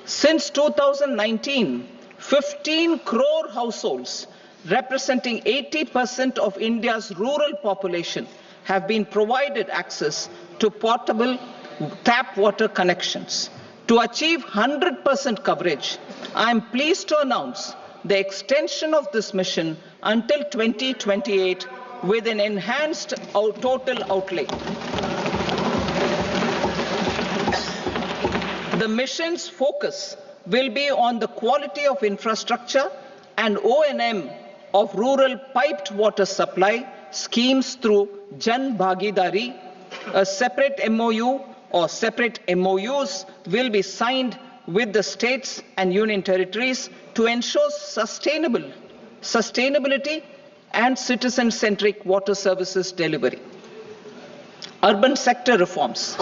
Since 2019, 15 crore households representing 80% of India's rural population have been provided access to portable tap water connections. To achieve 100% coverage, I am pleased to announce the extension of this mission until 2028 with an enhanced total outlay. The mission's focus will be on the quality of infrastructure and O&M of rural piped water supply schemes through Jan Bhagidari. A separate MOU or separate MOUs will be signed with the states and union territories to ensure sustainability and citizen-centric water services delivery. Urban sector reforms.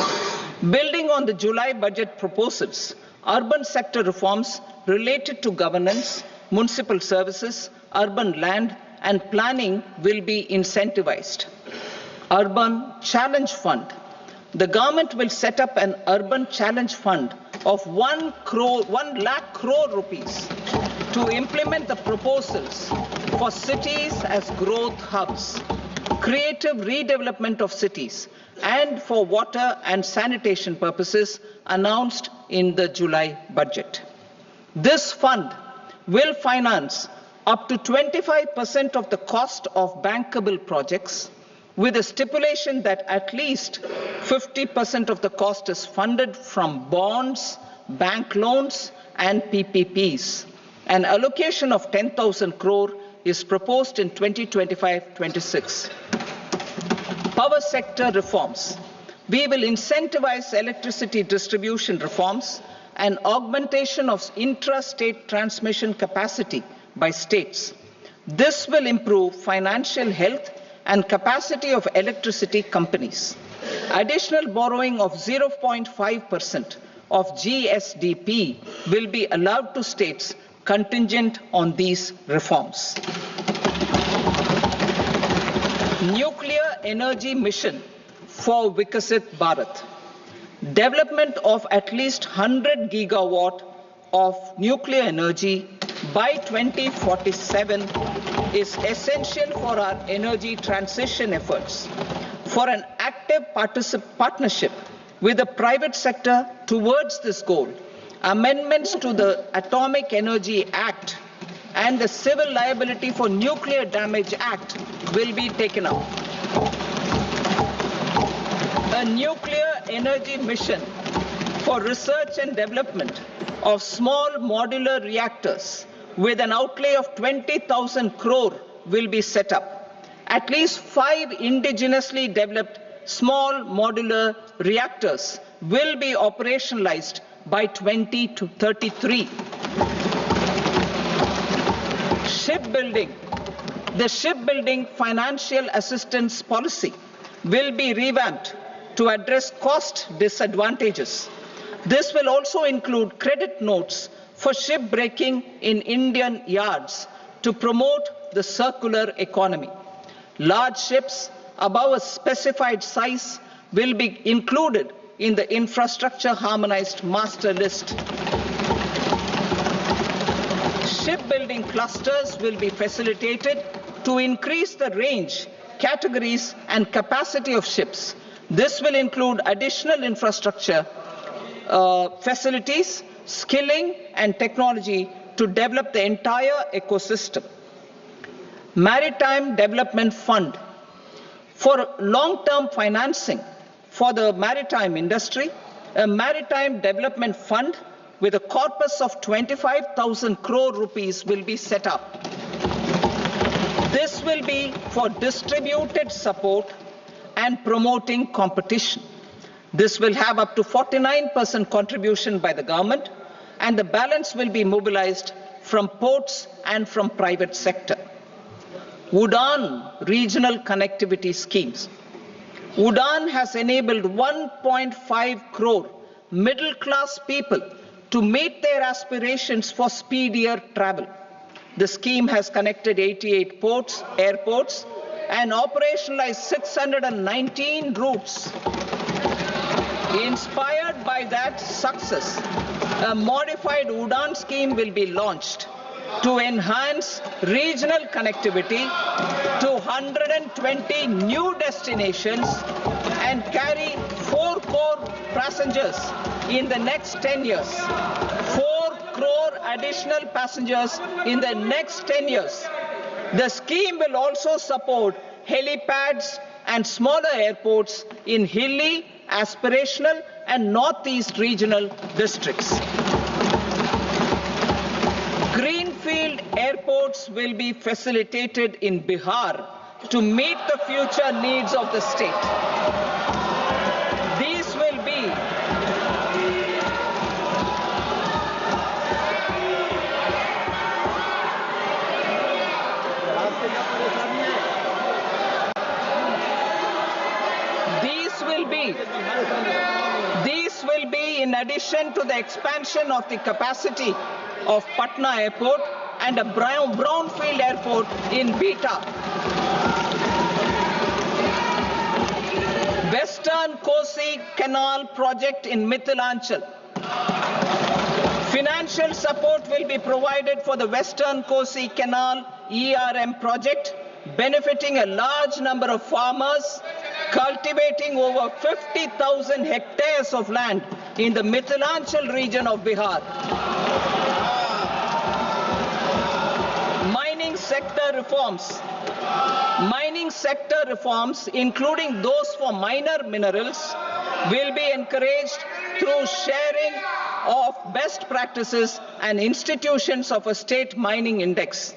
Building on the July budget proposals, urban sector reforms related to governance, municipal services, urban land and planning will be incentivized. Urban Challenge Fund. The government will set up an urban challenge fund of 1 lakh crore rupees to implement the proposals for cities as growth hubs, creative redevelopment of cities, and for water and sanitation purposes announced in the July budget. This fund will finance up to 25% of the cost of bankable projects, with a stipulation that at least 50% of the cost is funded from bonds, bank loans, and PPPs. An allocation of 10,000 crore is proposed in 2025-26. Power sector reforms. We will incentivize electricity distribution reforms and augmentation of intrastate transmission capacity by states. This will improve financial health and capacity of electricity companies. Additional borrowing of 0.5% of GSDP will be allowed to states contingent on these reforms. Nuclear energy mission for Vikasit Bharat. Development of at least 100 gigawatt of nuclear energy by 2047 is essential for our energy transition efforts. For an active partnership with the private sector towards this goal, amendments to the Atomic Energy Act and the Civil Liability for Nuclear Damage Act will be taken up. A nuclear energy mission for research and development of small modular reactors with an outlay of 20,000 crore will be set up. At least 5 indigenously developed small modular reactors will be operationalized by 2033. Shipbuilding. The shipbuilding financial assistance policy will be revamped to address cost disadvantages. This will also include credit notes for shipbreaking in Indian yards to promote the circular economy. Large ships above a specified size will be included in the infrastructure harmonized master list. Shipbuilding clusters will be facilitated to increase the range, categories, and capacity of ships. This will include additional infrastructure, facilities, skilling, and technology to develop the entire ecosystem. Maritime Development Fund. For long-term financing for the maritime industry, a Maritime Development Fund with a corpus of 25,000 crore rupees will be set up. This will be for distributed support and promoting competition. This will have up to 49% contribution by the government, and the balance will be mobilized from ports and from private sector. UDAN regional connectivity schemes. UDAN has enabled 1.5 crore middle-class people to meet their aspirations for speedier travel. The scheme has connected 88 airports, and operationalized 619 routes. Inspired by that success, a modified UDAN scheme will be launched to enhance regional connectivity to 120 new destinations and carry 4 crore passengers in the next 10 years. 4 crore additional passengers in the next 10 years. The scheme will also support helipads and smaller airports in hilly, aspirational, and northeast regional districts. Greenfield airports will be facilitated in Bihar to meet the future needs of the state. These will be in addition to the expansion of the capacity of Patna Airport and a brownfield airport in Beta. Western Kosi Canal project in Mithilanchal. Financial support will be provided for the Western Kosi Canal ERM project, benefiting a large number of farmers cultivating over 50,000 hectares of land in the Mithilanchal region of Bihar. Mining sector reforms, including those for minor minerals, will be encouraged through sharing of best practices and institutions of a state mining index.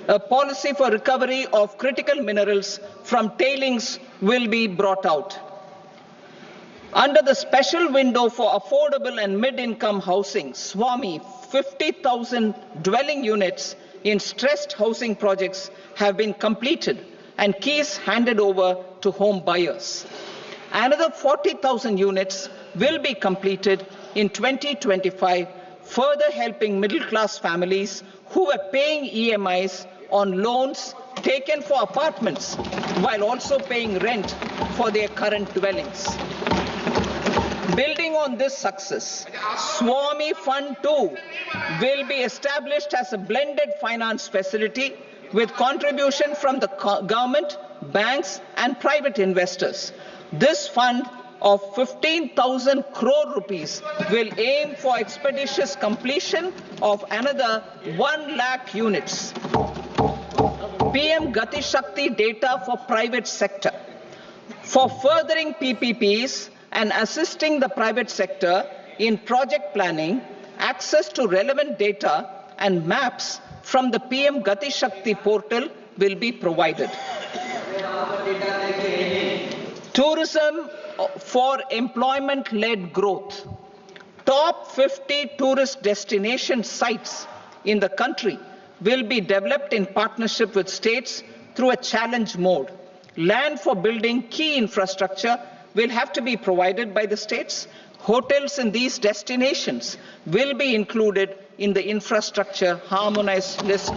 A policy for recovery of critical minerals from tailings will be brought out. Under the special window for affordable and mid-income housing, SWAMI, 50,000 dwelling units in stressed housing projects have been completed and keys handed over to home buyers. Another 40,000 units will be completed in 2025, further helping middle-class families who were paying EMIs on loans taken for apartments while also paying rent for their current dwellings. Building on this success, SWAMI Fund 2 will be established as a blended finance facility with contribution from the government, banks, and private investors. This fund of 15,000 crore rupees will aim for expeditious completion of another 1 lakh units. PM Gati Shakti data for private sector. For furthering PPPs and assisting the private sector in project planning, access to relevant data and maps from the PM Gati Shakti portal will be provided. Tourism for employment-led growth. Top 50 tourist destination sites in the country will be developed in partnership with states through a challenge mode. Land for building key infrastructure will have to be provided by the states. Hotels in these destinations will be included in the infrastructure harmonized list.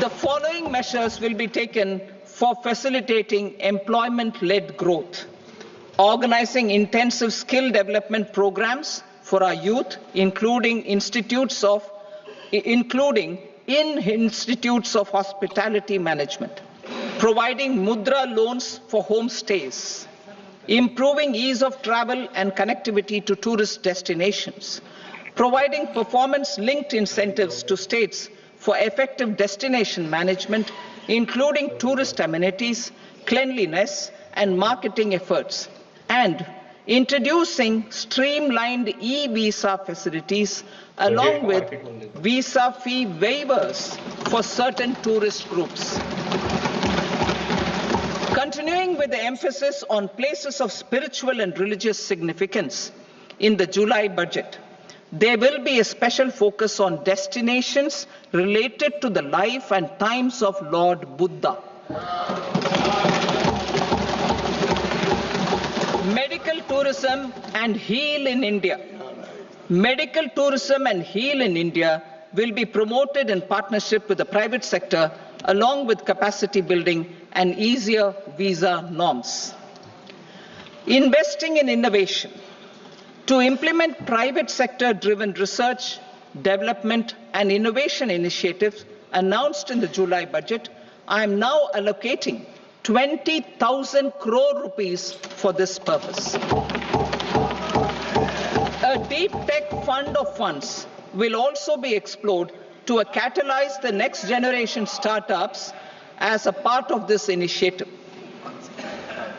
The following measures will be taken for facilitating employment-led growth. Organizing intensive skill development programs for our youth, including in institutes of hospitality management. Providing mudra loans for homestays. Improving ease of travel and connectivity to tourist destinations. Providing performance-linked incentives to states for effective destination management, including tourist amenities, cleanliness, and marketing efforts. And introducing streamlined e-visa facilities along with visa fee waivers for certain tourist groups. Continuing with the emphasis on places of spiritual and religious significance in the July budget, there will be a special focus on destinations related to the life and times of Lord Buddha. Medical tourism and heal in India. Medical tourism and heal in India will be promoted in partnership with the private sector along with capacity building and easier visa norms. Investing in innovation. To implement private sector driven research, development and innovation initiatives announced in the July budget, I am now allocating 20,000 crore rupees for this purpose. A deep tech fund of funds will also be explored to catalyze the next generation startups as a part of this initiative.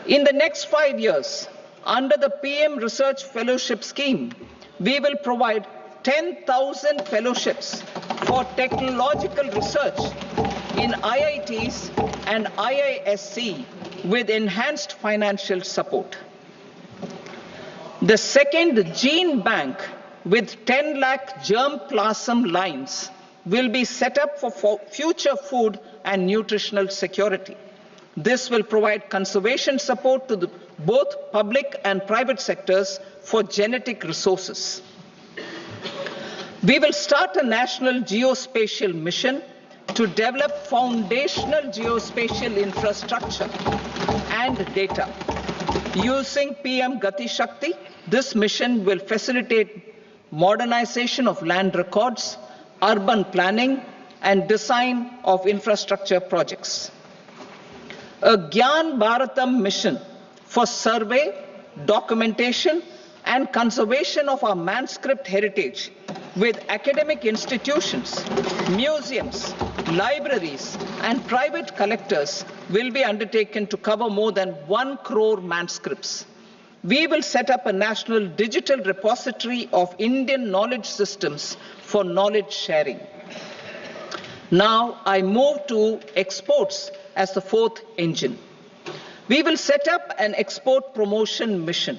In the next 5 years, under the PM Research Fellowship Scheme, we will provide 10,000 fellowships for technological research in IITs and IISc with enhanced financial support. The second gene bank with 10 lakh germ plasm lines will be set up for future food and nutritional security. This will provide conservation support to both public and private sectors for genetic resources. We will start a national geospatial mission to develop foundational geospatial infrastructure and data. Using PM Gati Shakti, this mission will facilitate modernization of land records, urban planning, and design of infrastructure projects. A Gyan Bharatam mission for survey, documentation, and conservation of our manuscript heritage with academic institutions, museums, libraries, and private collectors will be undertaken to cover more than 1 crore manuscripts. We will set up a national digital repository of Indian knowledge systems for knowledge sharing. Now I move to exports as the fourth engine. We will set up an export promotion mission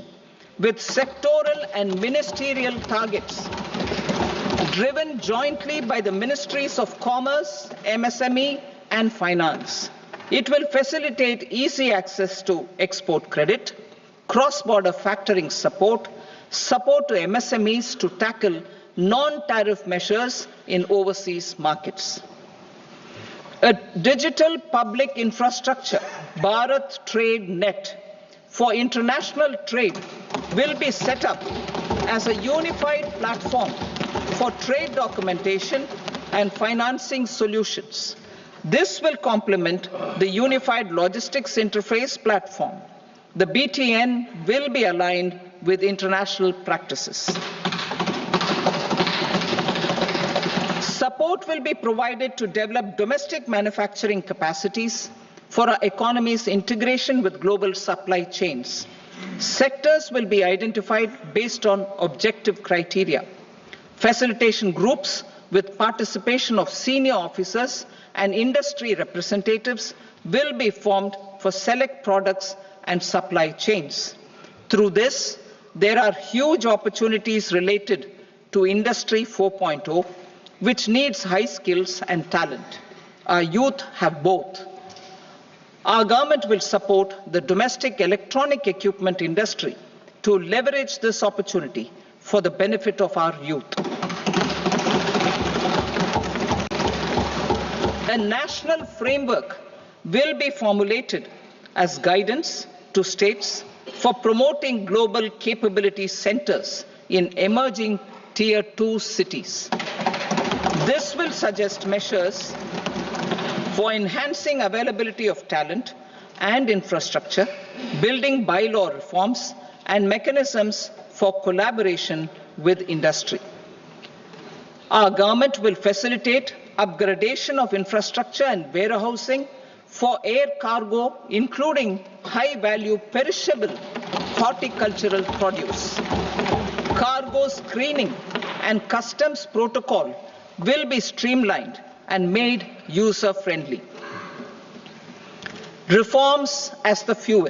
with sectoral and ministerial targets driven jointly by the Ministries of Commerce, MSME, and Finance. It will facilitate easy access to export credit, cross-border factoring support, support to MSMEs to tackle non-tariff measures in overseas markets. A digital public infrastructure, Bharat Trade Net, for international trade will be set up as a unified platform for trade documentation and financing solutions. This will complement the Unified Logistics Interface platform. The BTN will be aligned with international practices. Support will be provided to develop domestic manufacturing capacities for our economy's integration with global supply chains. Sectors will be identified based on objective criteria. Facilitation groups with participation of senior officers and industry representatives, will be formed for select products and supply chains. Through this, there are huge opportunities related to Industry 4.0, which needs high skills and talent. Our youth have both. Our government will support the domestic electronic equipment industry to leverage this opportunity for the benefit of our youth. A national framework will be formulated as guidance to states for promoting global capability centers in emerging Tier 2 cities. This will suggest measures for enhancing availability of talent and infrastructure, building bylaw reforms, and mechanisms for collaboration with industry. Our government will facilitate upgradation of infrastructure and warehousing for air cargo, including high-value perishable horticultural produce. Cargo screening and customs protocol will be streamlined and made user-friendly. Reforms as the fuel.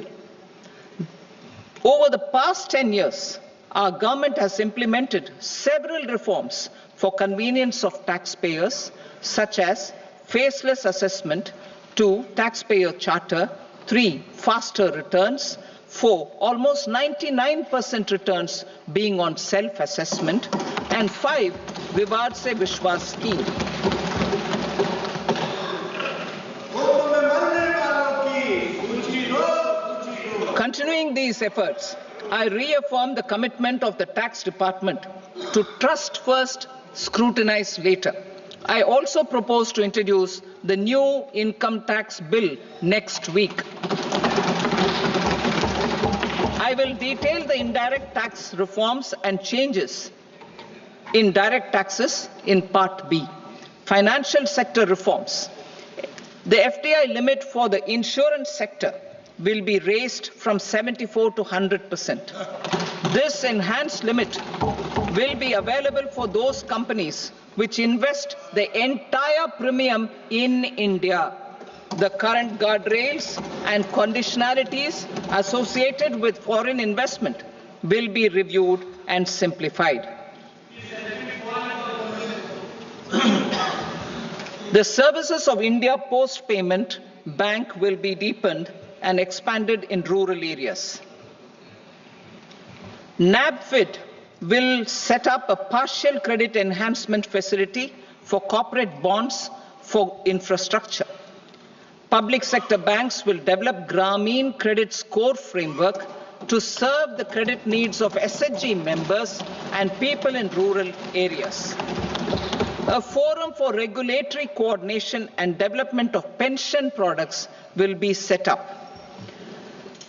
Over the past 10 years, our government has implemented several reforms for convenience of taxpayers, such as faceless assessment, 2, taxpayer charter, 3, faster returns, 4, almost 99% returns being on self-assessment, and 5, Vivad Se Vishwas scheme. Continuing these efforts, I reaffirm the commitment of the Tax Department to trust first, scrutinize later. I also propose to introduce the new income tax bill next week. I will detail the indirect tax reforms and changes in direct taxes in Part B. Financial sector reforms. The FDI limit for the insurance sector will be raised from 74 to 100%. This enhanced limit will be available for those companies which invest the entire premium in India. The current guardrails and conditionalities associated with foreign investment will be reviewed and simplified. The services of India Post Payment Bank will be deepened and expanded in rural areas. NABFID will set up a partial credit enhancement facility for corporate bonds for infrastructure. Public sector banks will develop Grameen Credit Score Framework to serve the credit needs of SHG members and people in rural areas. A forum for regulatory coordination and development of pension products will be set up.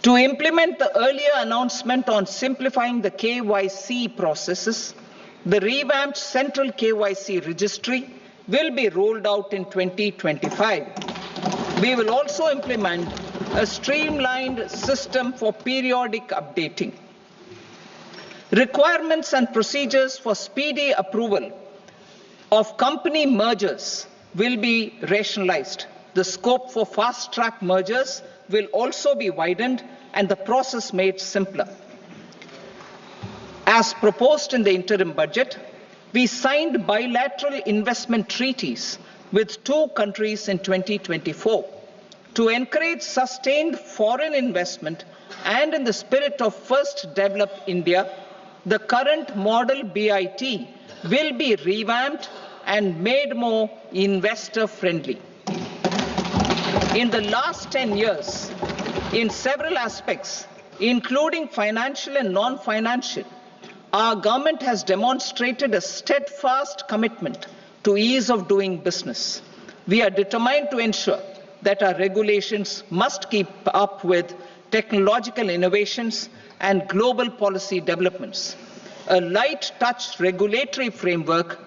To implement the earlier announcement on simplifying the KYC processes, the revamped Central KYC Registry will be rolled out in 2025. We will also implement a streamlined system for periodic updating. Requirements and procedures for speedy approval of company mergers will be rationalized. The scope for fast-track mergers will also be widened and the process made simpler. As proposed in the interim budget, we signed bilateral investment treaties with 2 countries in 2024 to encourage sustained foreign investment, and in the spirit of First Develop India, the current model BIT will be revamped and made more investor-friendly. In the last 10 years, in several aspects, including financial and non-financial, our government has demonstrated a steadfast commitment to ease of doing business. We are determined to ensure that our regulations must keep up with technological innovations and global policy developments. A light-touch regulatory framework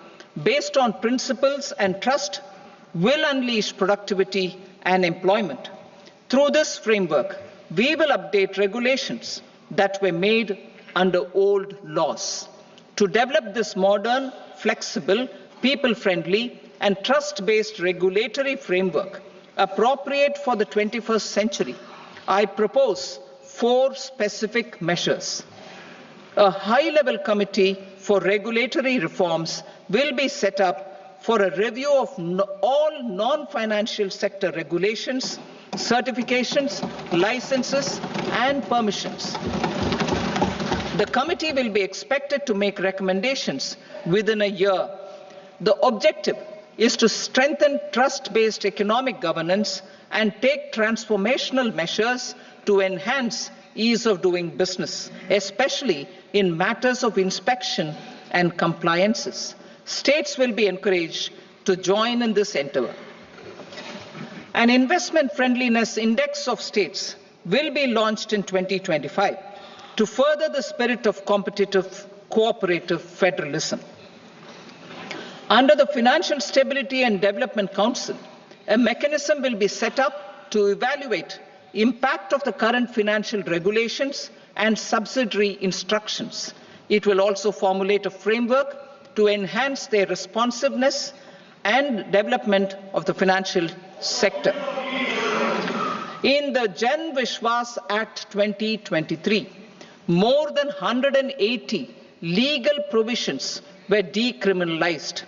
based on principles and trust will unleash productivity and employment. Through this framework, we will update regulations that were made under old laws. To develop this modern, flexible, people-friendly, and trust-based regulatory framework appropriate for the 21st century, I propose 4 specific measures. A high-level committee for regulatory reforms will be set up for a review of all non-financial sector regulations, certifications, licenses, and permissions. The committee will be expected to make recommendations within a year. The objective is to strengthen trust-based economic governance and take transformational measures to enhance ease of doing business, especially in matters of inspection and compliances. States will be encouraged to join in this endeavor. An investment friendliness index of states will be launched in 2025 to further the spirit of competitive, cooperative federalism. Under the Financial Stability and Development Council, a mechanism will be set up to evaluate impact of the current financial regulations and subsidiary instructions. It will also formulate a framework to enhance their responsiveness and development of the financial sector. In the Jan Vishwas Act 2023, more than 180 legal provisions were decriminalized.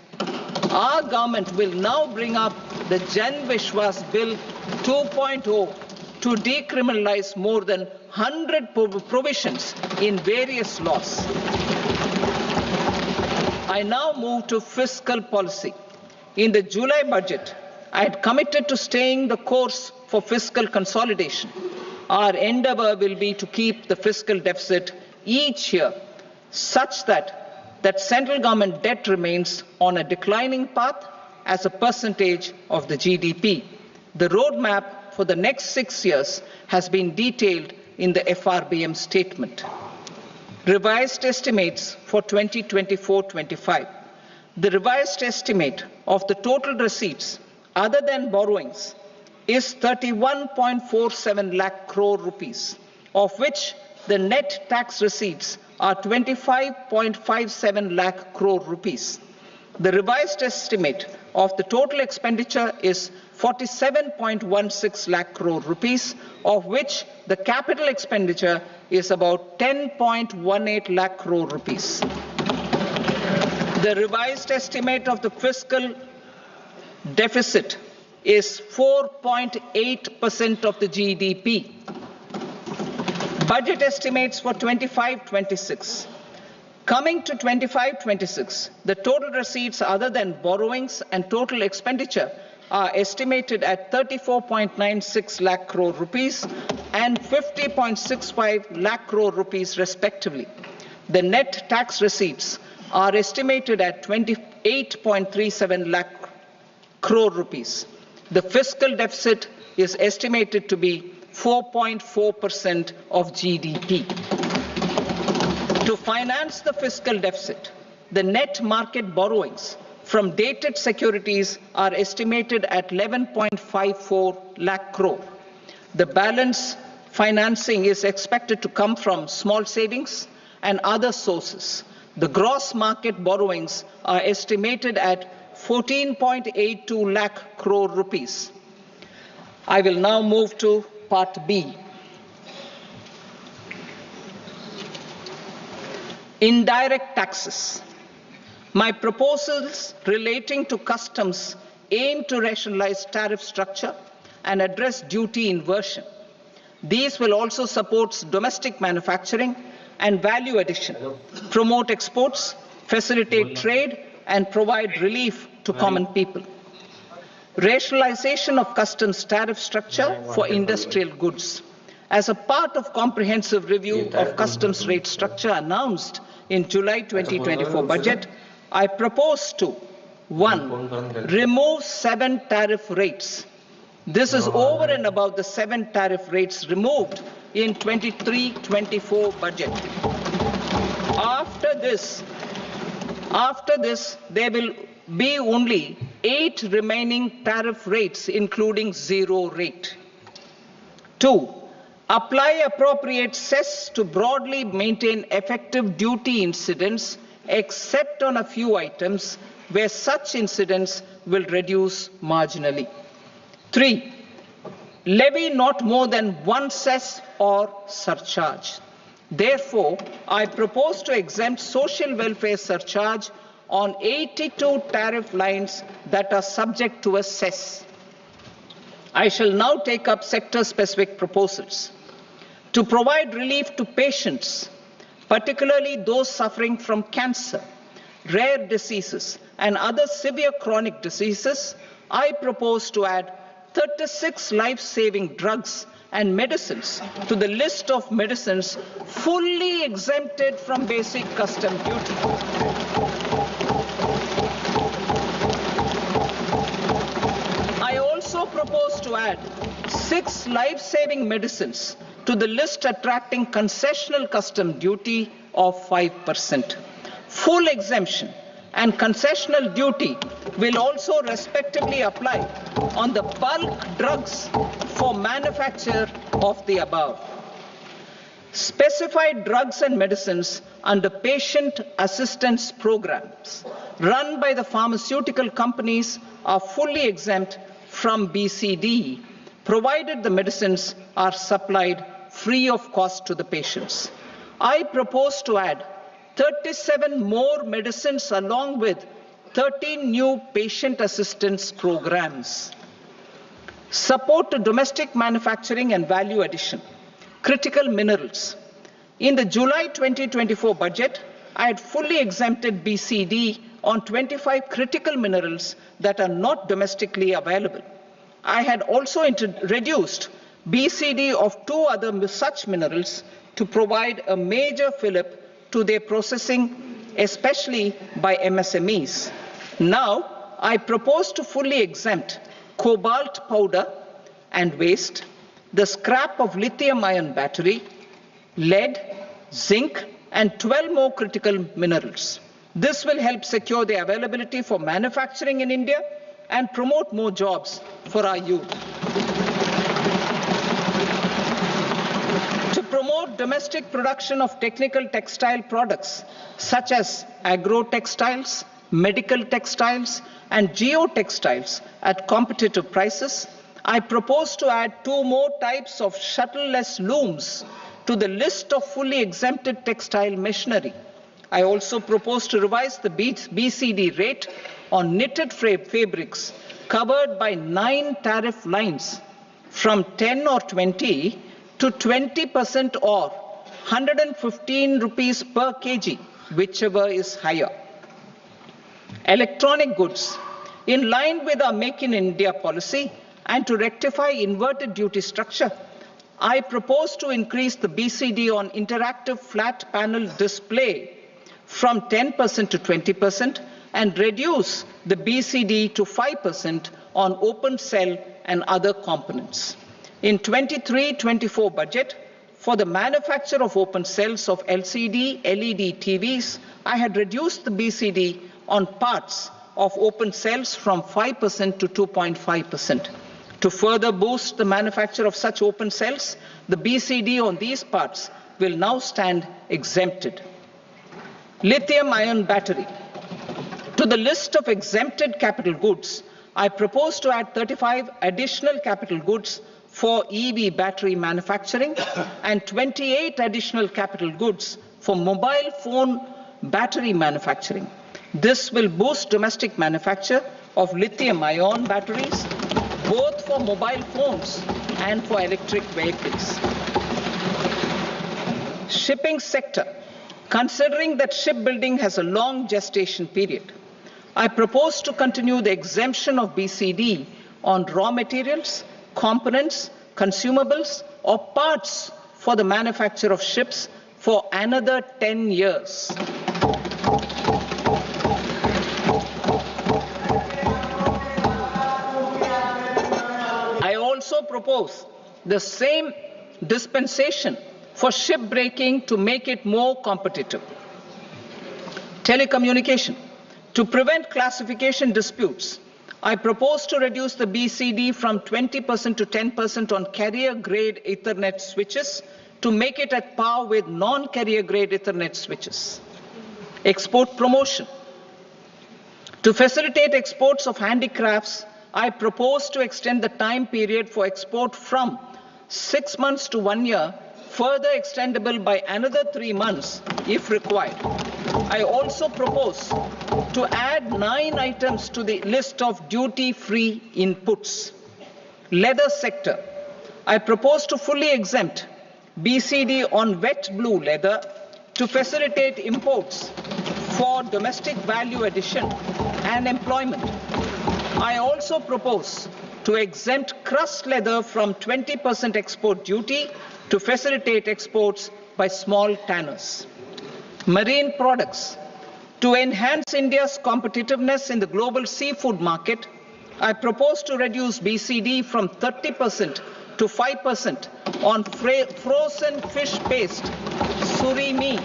Our government will now bring up the Jan Vishwas Bill 2.0 to decriminalize more than 100 provisions in various laws. I now move to fiscal policy. In the July budget, I had committed to staying the course for fiscal consolidation. Our endeavor will be to keep the fiscal deficit each year such that central government debt remains on a declining path as a percentage of the GDP. The roadmap for the next 6 years has been detailed in the FRBM statement. Revised estimates for 2024-25. The revised estimate of the total receipts other than borrowings is 31.47 lakh crore rupees, of which the net tax receipts are 25.57 lakh crore rupees. The revised estimate of the total expenditure is 47.16 lakh crore rupees, of which the capital expenditure is about 10.18 lakh crore rupees. The revised estimate of the fiscal deficit is 4.8% of the GDP. Budget estimates for 25-26. Coming to 25-26, the total receipts other than borrowings and total expenditure are estimated at 34.96 lakh crore rupees and 50.65 lakh crore rupees respectively. The net tax receipts are estimated at 28.37 lakh crore rupees. The fiscal deficit is estimated to be 4.4% of GDP. To finance the fiscal deficit, the net market borrowings from dated securities are estimated at 11.54 lakh crore. The balance financing is expected to come from small savings and other sources. The gross market borrowings are estimated at 14.82 lakh crore rupees. I will now move to Part B. Indirect taxes. My proposals relating to customs aim to rationalize tariff structure and address duty inversion. These will also support domestic manufacturing and value addition, promote exports, facilitate trade, and provide relief to common people. Rationalization of customs tariff structure for industrial goods. As a part of comprehensive review of customs rate structure announced in July 2024 budget, I propose to 1. Remove 7 tariff rates. This is over and above the 7 tariff rates removed in 23-24 budget. After this, there will be only 8 remaining tariff rates, including 0 rate. 2. Apply appropriate cess to broadly maintain effective duty incidence, except on a few items where such incidents will reduce marginally. 3. Levy not more than one cess or surcharge. Therefore, I propose to exempt social welfare surcharge on 82 tariff lines that are subject to a cess. I shall now take up sector-specific proposals. To provide relief to patients, particularly those suffering from cancer, rare diseases, and other severe chronic diseases, I propose to add 36 life-saving drugs and medicines to the list of medicines fully exempted from basic custom duty. I also propose to add 6 life-saving medicines to the list attracting concessional custom duty of 5%. Full exemption and concessional duty will also respectively apply on the bulk drugs for manufacture of the above. Specified drugs and medicines under patient assistance programs run by the pharmaceutical companies are fully exempt from BCD, provided the medicines are supplied free of cost to the patients. I propose to add 37 more medicines along with 13 new patient assistance programs. Support to domestic manufacturing and value addition. Critical minerals. In the July 2024 budget, I had fully exempted BCD on 25 critical minerals that are not domestically available. I had also reduced BCD of 2 other such minerals to provide a major fillip to their processing, especially by MSMEs. Now, I propose to fully exempt cobalt powder and waste, the scrap of lithium-ion battery, lead, zinc, and 12 more critical minerals. This will help secure their availability for manufacturing in India and promote more jobs for our youth. To promote domestic production of technical textile products such as agro-textiles, medical textiles, and geotextiles at competitive prices, I propose to add 2 more types of shuttle-less looms to the list of fully exempted textile machinery. I also propose to revise the BCD rate on knitted fabrics covered by 9 tariff lines from 10 or 20 to 20% or 115 rupees per kg, whichever is higher. Electronic goods. In line with our Make in India policy and to rectify inverted duty structure, I propose to increase the BCD on interactive flat panel display from 10% to 20% and reduce the BCD to 5% on open cell and other components. In 23-24 budget, for the manufacture of open cells of LCD, LED TVs, I had reduced the BCD on parts of open cells from 5% to 2.5%. To further boost the manufacture of such open cells, the BCD on these parts will now stand exempted. Lithium-ion battery. To the list of exempted capital goods, I propose to add 35 additional capital goods for EV battery manufacturing and 28 additional capital goods for mobile phone battery manufacturing. This will boost domestic manufacture of lithium-ion batteries, both for mobile phones and for electric vehicles. Shipping sector. Considering that shipbuilding has a long gestation period, I propose to continue the exemption of BCD on raw materials, components, consumables, or parts for the manufacture of ships for another 10 years. I also propose the same dispensation for shipbreaking to make it more competitive. Telecommunication. To prevent classification disputes, I propose to reduce the BCD from 20% to 10% on carrier-grade Ethernet switches to make it at par with non-carrier-grade Ethernet switches. Export promotion. To facilitate exports of handicrafts, I propose to extend the time period for export from 6 months to 1 year, further extendable by another 3 months if required. I also propose to add 9 items to the list of duty-free inputs. Leather sector. I propose to fully exempt BCD on wet blue leather to facilitate imports for domestic value addition and employment. I also propose to exempt crust leather from 20% export duty to facilitate exports by small tanners. Marine products. To enhance India's competitiveness in the global seafood market, I propose to reduce BCD from 30% to 5% on frozen fish paste, surimi,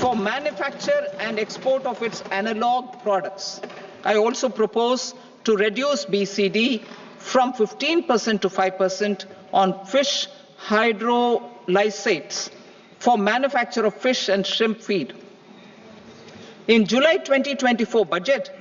for manufacture and export of its analog products. I also propose to reduce BCD from 15% to 5% on fish hydrolysates for manufacture of fish and shrimp feed. In July 2024 budget,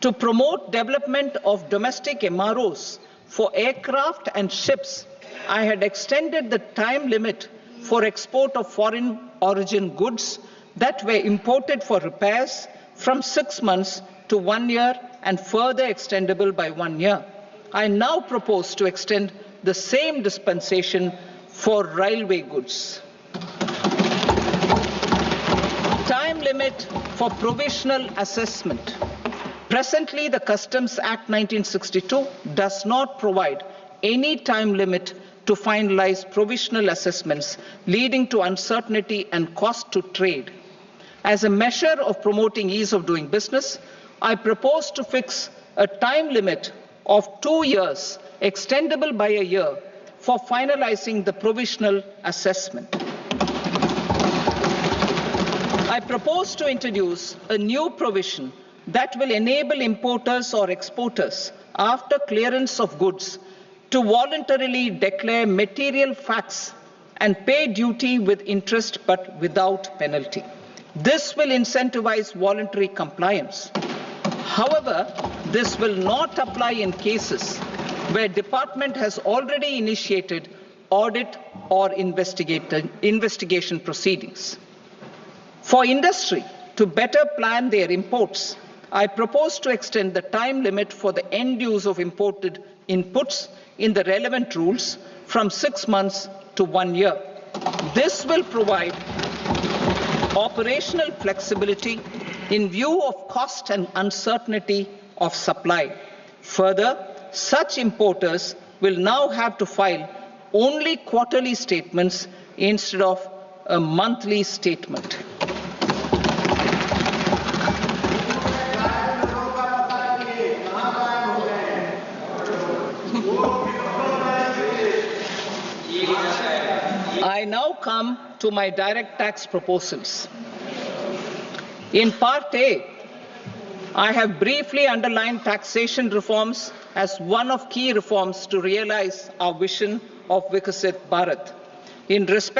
to promote development of domestic MROs for aircraft and ships, I had extended the time limit for export of foreign origin goods that were imported for repairs from 6 months to 1 year and further extendable by 1 year. I now propose to extend the same dispensation for railway goods. Time limit for provisional assessment. Presently, the Customs Act 1962 does not provide any time limit to finalize provisional assessments, leading to uncertainty and cost to trade. As a measure of promoting ease of doing business, I propose to fix a time limit of 2 years, extendable by a year, for finalizing the provisional assessment. I propose to introduce a new provision that will enable importers or exporters, after clearance of goods, to voluntarily declare material facts and pay duty with interest but without penalty. This will incentivize voluntary compliance. However, this will not apply in cases where department has already initiated audit or investigation proceedings. For industry to better plan their imports, I propose to extend the time limit for the end use of imported inputs in the relevant rules from 6 months to 1 year. This will provide operational flexibility in view of cost and uncertainty of supply. Further, such importers will now have to file only quarterly statements instead of a monthly statement. I now come to my direct tax proposals. In Part A, I have briefly underlined taxation reforms as one of key reforms to realize our vision of Vikasit Bharat. In respect